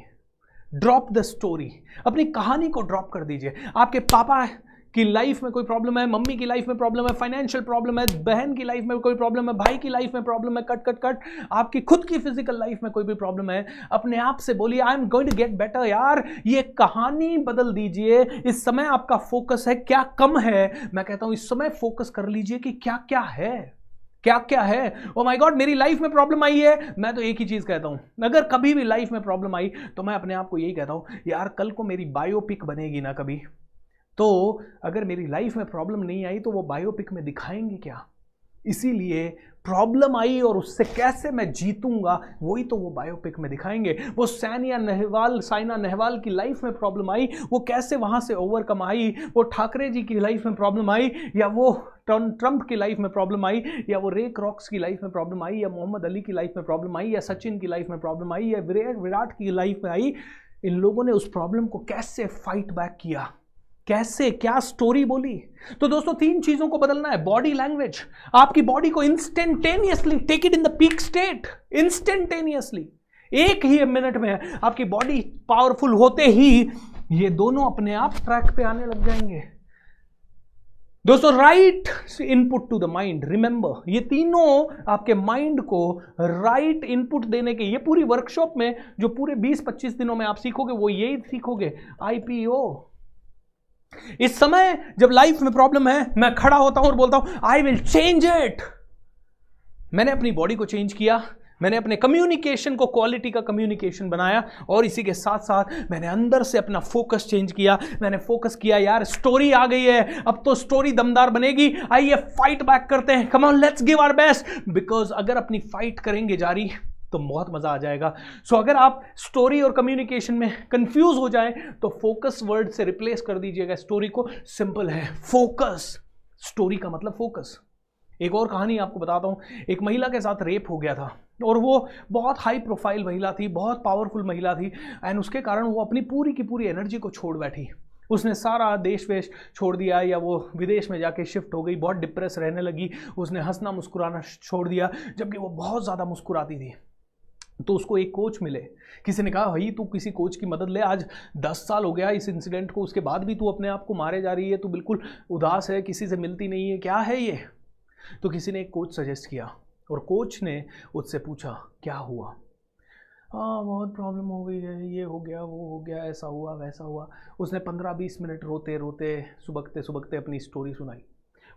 drop the story, अपनी कहानी को ड्रॉप कर दीजिए। आपके पापा की लाइफ में कोई प्रॉब्लम है, मम्मी की लाइफ में प्रॉब्लम है, फाइनेंशियल प्रॉब्लम है, बहन की लाइफ में कोई प्रॉब्लम है, भाई की लाइफ में प्रॉब्लम है, कट, आपकी खुद की फिजिकल लाइफ में कोई भी प्रॉब्लम है, अपने आप से बोलिए I am going to get better. यार ये कहानी बदल दीजिए। इस समय आपका फोकस है क्या कम है, मैं कहता हूं इस समय फोकस कर लीजिए कि क्या क्या है, क्या क्या है। ओ माय गॉड, मेरी लाइफ में प्रॉब्लम आई है, मैं तो एक ही चीज कहता हूं, अगर कभी भी लाइफ में प्रॉब्लम आई तो मैं अपने आप को यही कहता हूं, यार कल को मेरी बायोपिक बनेगी ना कभी, तो अगर मेरी लाइफ में प्रॉब्लम नहीं आई तो वो बायोपिक में दिखाएंगे क्या। इसीलिए प्रॉब्लम आई और उससे कैसे मैं जीतूंगा वही तो वो बायोपिक में दिखाएंगे। वो साइना नेहवाल की लाइफ में प्रॉब्लम आई, वो कैसे वहां से ओवरकम आई, वो ठाकरे जी की लाइफ में प्रॉब्लम आई, या वो ट्रंप की लाइफ में प्रॉब्लम आई, या वो रे क्रॉक्स की लाइफ में प्रॉब्लम आई, या मोहम्मद अली की लाइफ में प्रॉब्लम आई, या सचिन की लाइफ में प्रॉब्लम आई, या विराट की लाइफ में आई। इन लोगों ने उस प्रॉब्लम को कैसे फाइट बैक किया, कैसे क्या स्टोरी बोली। तो दोस्तों 3 चीजों को बदलना है। बॉडी लैंग्वेज, आपकी बॉडी को instantaneously take it in the peak state, instantaneously, एक ही मिनट में आपकी बॉडी पावरफुल होते ही ये दोनों अपने आप ट्रैक पे आने लग जाएंगे। दोस्तों right input to the mind, remember, ये तीनों आपके माइंड को राइट इनपुट देने के, ये पूरी वर्कशॉप में जो पूरे 20-25 दिनों में आप सीखोगे वो यही सीखोगे। IPO, इस समय जब लाइफ में प्रॉब्लम है मैं खड़ा होता हूं और बोलता हूं आई विल चेंज इट। मैंने अपनी बॉडी को चेंज किया, मैंने अपने कम्युनिकेशन को क्वालिटी का कम्युनिकेशन बनाया, और इसी के साथ साथ मैंने अंदर से अपना फोकस चेंज किया। मैंने फोकस किया, यार स्टोरी आ गई है, अब तो स्टोरी दमदार बनेगी, आइए फाइट बैक करते हैं, come on let's give our best. Because अगर अपनी फाइट करेंगे जारी तो बहुत मजा आ जाएगा। सो अगर आप स्टोरी और कम्युनिकेशन में कंफ्यूज हो जाएं तो फोकस वर्ड से रिप्लेस कर दीजिएगा स्टोरी को। सिंपल है, फोकस, स्टोरी का मतलब फोकस। एक और कहानी आपको बताता हूं। एक महिला के साथ रेप हो गया था और वो बहुत हाई प्रोफाइल महिला थी, बहुत पावरफुल महिला थी, एंड उसके कारण वो अपनी पूरी की पूरी एनर्जी को छोड़ बैठी। उसने सारा देश वेश छोड़ दिया, या वो विदेश में जाके शिफ्ट हो गई, बहुत डिप्रेस रहने लगी, उसने हंसना मुस्कुराना छोड़ दिया, जबकि वो बहुत ज़्यादा मुस्कुराती थी। तो उसको एक कोच मिले, किसी ने कहा भाई तू किसी कोच की मदद ले, आज 10 साल हो गया इस इंसिडेंट को, उसके बाद भी तू अपने आप को मारे जा रही है, तू बिल्कुल उदास है, किसी से मिलती नहीं है, क्या है ये। तो किसी ने एक कोच सजेस्ट किया और कोच ने उससे पूछा क्या हुआ। हाँ बहुत प्रॉब्लम हो गई है, ये हो गया वो हो गया, ऐसा हुआ वैसा हुआ। उसने 15-20 मिनट रोते रोते सुबकते सुबकते अपनी स्टोरी सुनाई।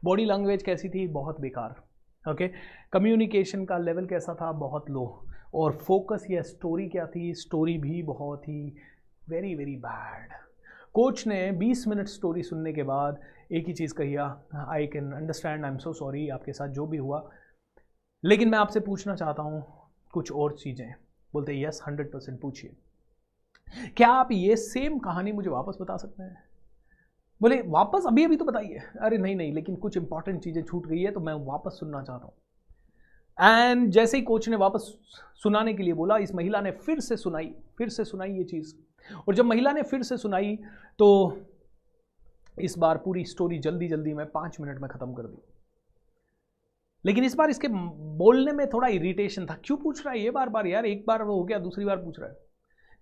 बॉडी लैंग्वेज कैसी थी, बहुत बेकार। ओके, कम्युनिकेशन का लेवल कैसा था, बहुत लो। और फोकस या स्टोरी क्या थी, स्टोरी भी बहुत ही वेरी वेरी बैड। कोच ने 20 मिनट स्टोरी सुनने के बाद एक ही चीज़ कही, I can understand, I am so sorry आपके साथ जो भी हुआ, लेकिन मैं आपसे पूछना चाहता हूँ कुछ और चीज़ें। बोलते यस 100% पूछिए, क्या आप ये सेम कहानी मुझे वापस बता सकते हैं। बोले वापस अभी अभी तो बताइए। अरे नहीं लेकिन कुछ इंपॉर्टेंट चीज़ें छूट गई है तो मैं वापस सुनना चाहता हूँ। एंड जैसे ही कोच ने वापस सुनाने के लिए बोला, इस महिला ने फिर से सुनाई ये चीज़। और जब महिला ने फिर से सुनाई तो इस बार पूरी स्टोरी जल्दी जल्दी में 5 मिनट में ख़त्म कर दी। लेकिन इस बार इसके बोलने में थोड़ा इरिटेशन था, क्यों पूछ रहा है ये बार बार यार, एक बार वो हो गया दूसरी बार पूछ रहा है।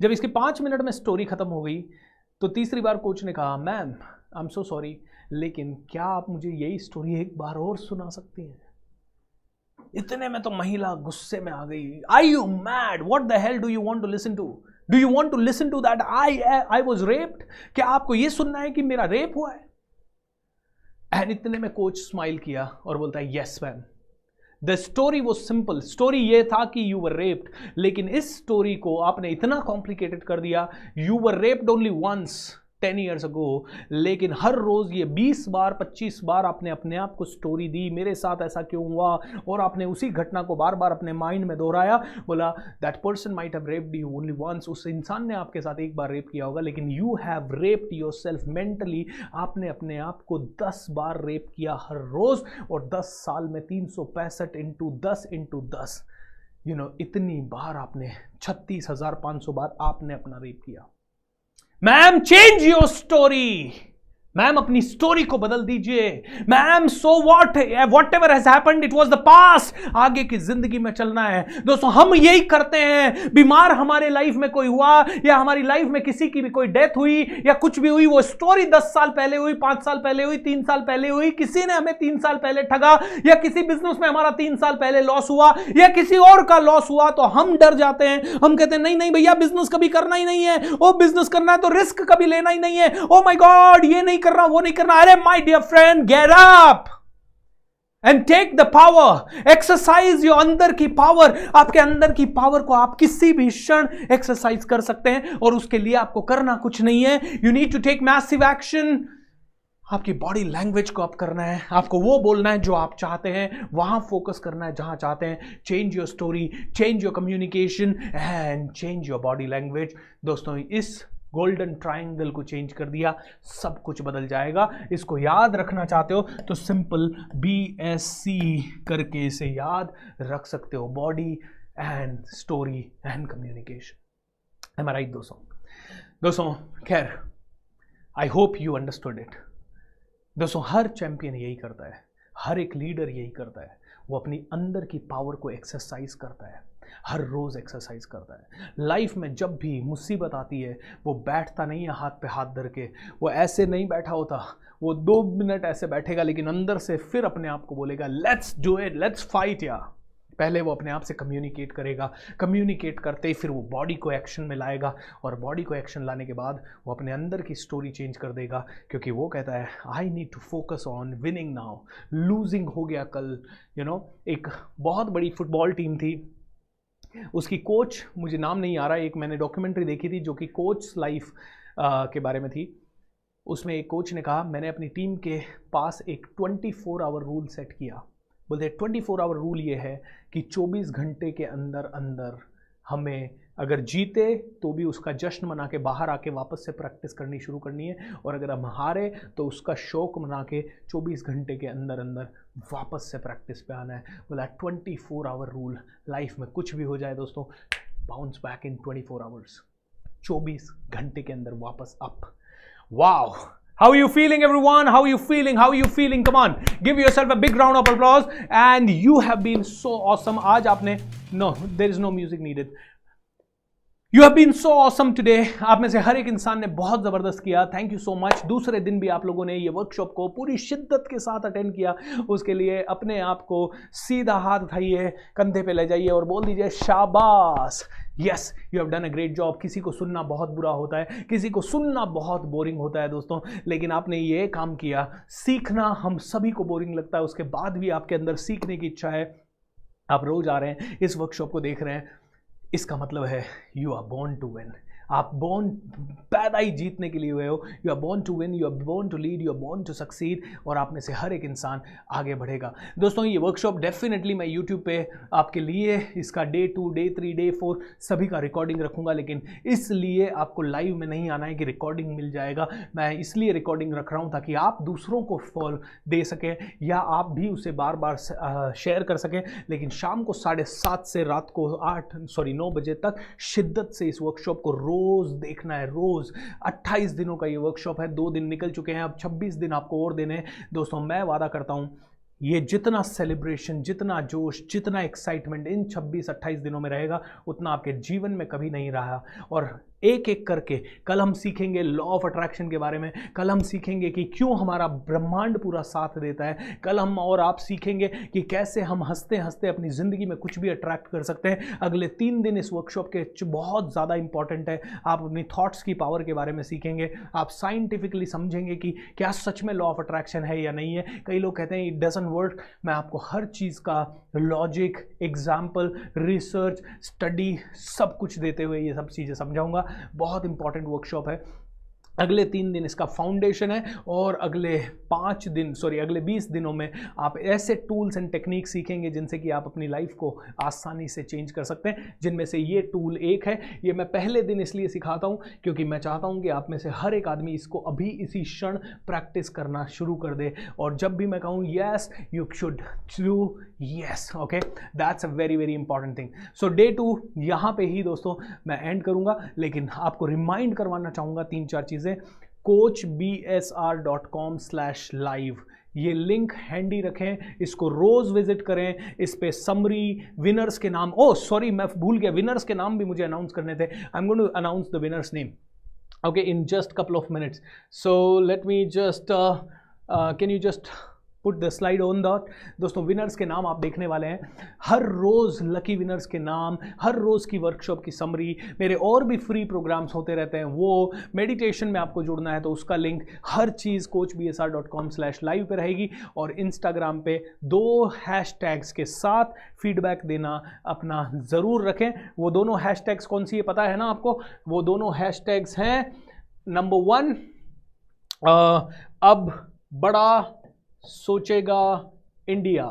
जब इसके 5 मिनट में स्टोरी ख़त्म हो गई तो तीसरी बार कोच ने कहा ma'am I am so sorry, लेकिन क्या आप मुझे यही स्टोरी एक बार और सुना सकती हैं। इतने में तो महिला गुस्से में आ गई, are you mad, what the hell do you want to listen to, do you want to listen to that I was raped, क्या आपको ये सुनना है कि मेरा रेप हुआ है। एंड इतने में कोच स्माइल किया और बोलता है yes ma'am, the story was simple, story ये था कि यू वर रेप्ड, लेकिन इस स्टोरी को आपने इतना कॉम्प्लिकेटेड कर दिया। You were raped only once 10 years ago, लेकिन हर रोज ये 20 बार 25 बार आपने अपने आप को स्टोरी दी, मेरे साथ ऐसा क्यों हुआ, और आपने उसी घटना को बार बार अपने माइंड में दोहराया। बोला that person might have raped you only once, उस इंसान ने आपके साथ एक बार रेप किया होगा, लेकिन you have raped yourself mentally, आपने अपने आप को 10 बार रेप किया हर रोज, और 10 साल में 365 into 10 into 10 इतनी बार आपने 36,500 बार आपने अपना रेप किया। Ma'am change your story, ma'am अपनी स्टोरी को बदल दीजिए। Ma'am so what ever has happened it was the past, आगे की जिंदगी में चलना है। दोस्तों हम यही करते हैं। बीमार हमारे लाइफ में कोई हुआ या हमारी लाइफ में किसी की भी कोई डेथ हुई या कुछ भी हुई, वो स्टोरी 10 साल पहले हुई, 5 साल पहले हुई, 3 साल पहले हुई, किसी ने हमें 3 साल पहले ठगा या किसी बिजनेस में हमारा 3 साल पहले लॉस हुआ या किसी और का लॉस हुआ, तो हम डर जाते हैं। हम कहते हैं नहीं नहीं भैया बिजनेस कभी करना ही नहीं है, ओ बिजनेस करना है तो रिस्क कभी लेना ही नहीं है, ओ माय गॉड ये नहीं करना वो नहीं करना। अरे my dear friend, get up and take the power, exercise your अंदर की पावर। आपके अंदर की पावर को आप किसी भी क्षण एक्सरसाइज कर सकते हैं और उसके लिए आपको करना कुछ नहीं है। You need to take massive action. आपकी बॉडी लैंग्वेज को आप करना है, आपको वो बोलना है जो आप चाहते हैं, वहां फोकस करना है जहां चाहते हैं। Change your story, change your communication and change your body language. दोस्तों इस गोल्डन ट्रायंगल को चेंज कर दिया, सब कुछ बदल जाएगा। इसको याद रखना चाहते हो तो सिंपल BSC करके इसे याद रख सकते हो, body and story and communication. Am I right दोस्तों खैर I hope you understood it. दोस्तों हर चैंपियन यही करता है, हर एक लीडर यही करता है, वो अपनी अंदर की पावर को एक्सरसाइज करता है, हर रोज एक्सरसाइज करता है। लाइफ में जब भी मुसीबत आती है वो बैठता नहीं है हाथ पे हाथ धर के, वो ऐसे नहीं बैठा होता, वो 2 मिनट ऐसे बैठेगा लेकिन अंदर से फिर अपने आप को बोलेगा let's do it, let's fight. या पहले वो अपने आप से कम्युनिकेट करेगा, कम्युनिकेट करते ही फिर वो बॉडी को एक्शन में लाएगा और बॉडी को एक्शन लाने के बाद वो अपने अंदर की स्टोरी चेंज कर देगा, क्योंकि वो कहता है I need to focus on winning now, losing हो गया कल। एक बहुत बड़ी फुटबॉल टीम थी, उसकी कोच, मुझे नाम नहीं आ रहा, एक मैंने डॉक्यूमेंट्री देखी थी जो कि कोच लाइफ के बारे में थी। उसमें एक कोच ने कहा मैंने अपनी टीम के पास एक 24 आवर रूल सेट किया। बोलते 24 आवर रूल ये है कि 24 घंटे के अंदर अंदर हमें अगर जीते तो भी उसका जश्न मना के बाहर आके वापस से प्रैक्टिस करनी शुरू करनी है, और अगर हम हारे तो उसका शौक मना के 24 घंटे के अंदर अंदर वापस से प्रैक्टिस पे आना है। बोला 24 आवर रूल, लाइफ में कुछ भी हो जाए दोस्तों, बाउंस बैक इन 24 आवर्स, 24 घंटे के अंदर वापस up. Wow, how are you feeling everyone? How are you feeling? How are you feeling? Come on, give yourself a big round of applause. And you have been so awesome. आज आपने, no, there is no music needed. You have been so awesome today. आप में से हर एक इंसान ने बहुत ज़बरदस्त किया, थैंक यू सो मच। दूसरे दिन भी आप लोगों ने ये वर्कशॉप को पूरी शिद्दत के साथ अटेंड किया, उसके लिए अपने आप को सीधा हाथ उठाइए, कंधे पे ले जाइए और बोल दीजिए शाबाश, yes you have done a great job. किसी को सुनना बहुत बुरा होता है, किसी को सुनना बहुत बोरिंग होता है दोस्तों, लेकिन आपने ये काम किया। सीखना हम सभी को बोरिंग लगता है, उसके बाद भी आपके अंदर सीखने की इच्छा है, आप रोज आ रहे हैं, इस वर्कशॉप को देख रहे हैं, इसका मतलब है you are born to win. आप बोर्न, पैदा ही जीतने के लिए हुए हो। You are born to win, you are born to lead, you are born to succeed, और आप में से हर एक इंसान आगे बढ़ेगा। दोस्तों ये वर्कशॉप डेफिनेटली मैं यूट्यूब पे आपके लिए इसका Day 2, Day 3, Day 4 सभी का रिकॉर्डिंग रखूँगा, लेकिन इसलिए आपको लाइव में नहीं आना है कि रिकॉर्डिंग मिल जाएगा। मैं इसलिए रिकॉर्डिंग रख रहा हूँ ताकि आप दूसरों को फॉल दे सकें या आप भी उसे बार बार शेयर कर सकें। लेकिन शाम को 7:30 से रात को 9 बजे तक शिद्दत से इस वर्कशॉप को रोज देखना है, रोज। 28 दिनों का ये वर्कशॉप है, 2 दिन निकल चुके हैं, अब 26 दिन आपको और देने हैं। दोस्तों मैं वादा करता हूं ये जितना सेलिब्रेशन, जितना जोश, जितना एक्साइटमेंट इन 26-28 दिनों में रहेगा उतना आपके जीवन में कभी नहीं रहा। और एक एक करके कल हम सीखेंगे लॉ ऑफ अट्रैक्शन के बारे में, कल हम सीखेंगे कि क्यों हमारा ब्रह्मांड पूरा साथ देता है, कल हम और आप सीखेंगे कि कैसे हम हंसते हंसते अपनी ज़िंदगी में कुछ भी अट्रैक्ट कर सकते हैं। अगले 3 दिन इस वर्कशॉप के बहुत ज़्यादा इंपॉर्टेंट है। आप अपनी थॉट्स की पावर के बारे में सीखेंगे, आप साइंटिफिकली समझेंगे कि क्या सच में लॉ ऑफ अट्रैक्शन है या नहीं है। कई लोग कहते हैं इट डजंट वर्क, मैं आपको हर चीज़ का लॉजिक, एग्जाम्पल, रिसर्च, स्टडी सब कुछ देते हुए ये सब चीज़ें समझाऊंगा। बहुत इंपॉर्टेंट वर्कशॉप है। अगले 3 दिन इसका फाउंडेशन है और अगले 20 दिनों में आप ऐसे टूल्स एंड टेक्निक सीखेंगे जिनसे कि आप अपनी लाइफ को आसानी से चेंज कर सकते हैं, जिनमें से ये टूल एक है। ये मैं पहले दिन इसलिए सिखाता हूं क्योंकि मैं चाहता हूं कि आप में से हर एक आदमी इसको अभी इसी क्षण प्रैक्टिस करना शुरू कर दे, और जब भी मैं कहूँ yes you should do yes, okay, that's a very very important thing. So Day 2 यहाँ पे ही दोस्तों मैं एंड करूँगा, लेकिन आपको रिमाइंड करवाना चाहूँगा 3-4 चीज़ें। coachbsr.com/live। ये लिंक हैंडी रखें, इसको रोज विजिट करें, इस पे समरी, विनर्स के नाम, ओ सॉरी मैं भूल गया, विनर्स के नाम भी मुझे अनाउंस करने थे। I am going to announce the winners name okay in just couple of minutes. So let me just can you just put the slide on that? दोस्तों विनर्स के नाम आप देखने वाले हैं, हर रोज लकी विनर्स के नाम, हर रोज की वर्कशॉप की समरी, मेरे और भी फ्री प्रोग्राम्स होते रहते हैं, वो मेडिटेशन में आपको जुड़ना है तो उसका लिंक, हर चीज़ coachbsr.com/live पे रहेगी। और इंस्टाग्राम पे 2 हैशटैग्स के साथ फीडबैक देना अपना ज़रूर रखें। वो दोनों हैशटैग्स कौन सी है पता है ना आपको? वो दोनों हैशटैग्स हैं, नंबर 1 अब बड़ा सोचेगा इंडिया,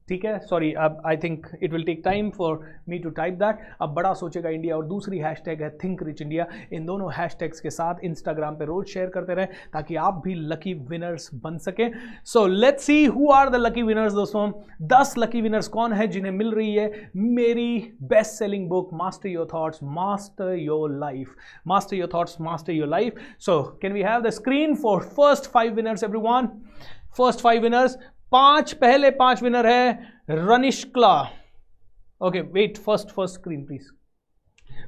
ठीक है, सॉरी अब I think it will take time for me to type that. अब बड़ा सोचेगा इंडिया, और दूसरी हैशटैग है थिंक रिच इंडिया। इन दोनों हैशटैग्स के साथ इंस्टाग्राम पे रोज शेयर करते रहें ताकि आप भी लकी विनर्स बन सकें। So let's see who are the lucky winners. दोस्तों 10 लकी विनर्स कौन है जिन्हें मिल रही है मेरी best selling book master your thoughts master your life, master your thoughts master your life. So can we have the screen for first 5 winners everyone? First 5 winners, पहले 5 winner है Ranishkala. Okay wait, first screen please.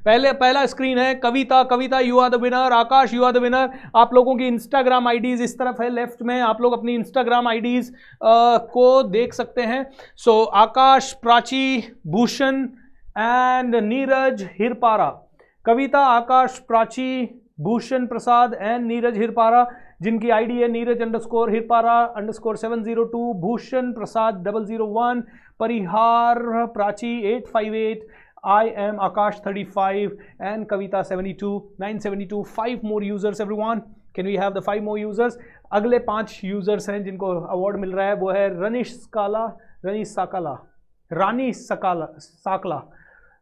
पहला screen है Kavita, you are the winner. Akash, you are the winner. आप लोगों की Instagram IDs इस तरफ है लेफ्ट में, आप लोग अपनी इंस्टाग्राम आईडीज को देख सकते हैं। So Akash, Prachi, Bhushan and Neeraj Hirpara. Kavita, Akash, Prachi, Bhushan Prasad and Neeraj Hirpara, जिनकी आईडी है नीरज _हिरपारा _702, भूषण प्रसाद 001, परिहार Prachi 858, I am Akash 35 and Kavita 72, 972, 5 more users everyone. Can we have the 5 more users? अगले 5 users हैं जिनको अवार्ड मिल रहा है, वो है Rani Sakla,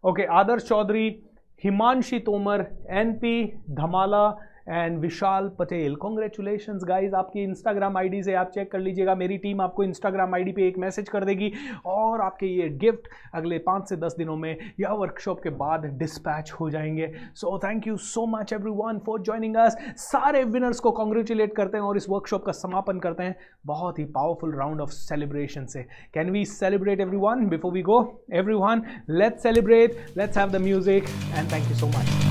okay, Adarsh Chaudhary, Himanshi Tomar, NP Dhamala and Vishal Patel. Congratulations guys, आपकी इंस्टाग्राम आईडी से आप चेक कर लीजिएगा, मेरी टीम आपको इंस्टाग्राम आईडी पे एक मैसेज कर देगी और आपके ये गिफ्ट अगले 5 से 10 दिनों में या वर्कशॉप के बाद डिस्पैच हो जाएंगे। So thank you so much everyone for joining us. सारे विनर्स को कॉन्ग्रेचुलेट करते हैं और इस वर्कशॉप का समापन करते हैं बहुत ही पावरफुल राउंड ऑफ सेलिब्रेशन से। Can we celebrate everyone before we go? Everyone let's celebrate, let's have the music and thank you so much.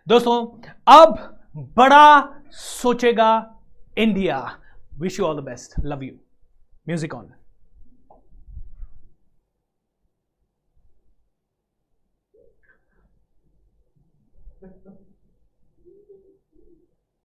दोस्तों अब बड़ा सोचेगा India. Wish you all the best, love you. Music on.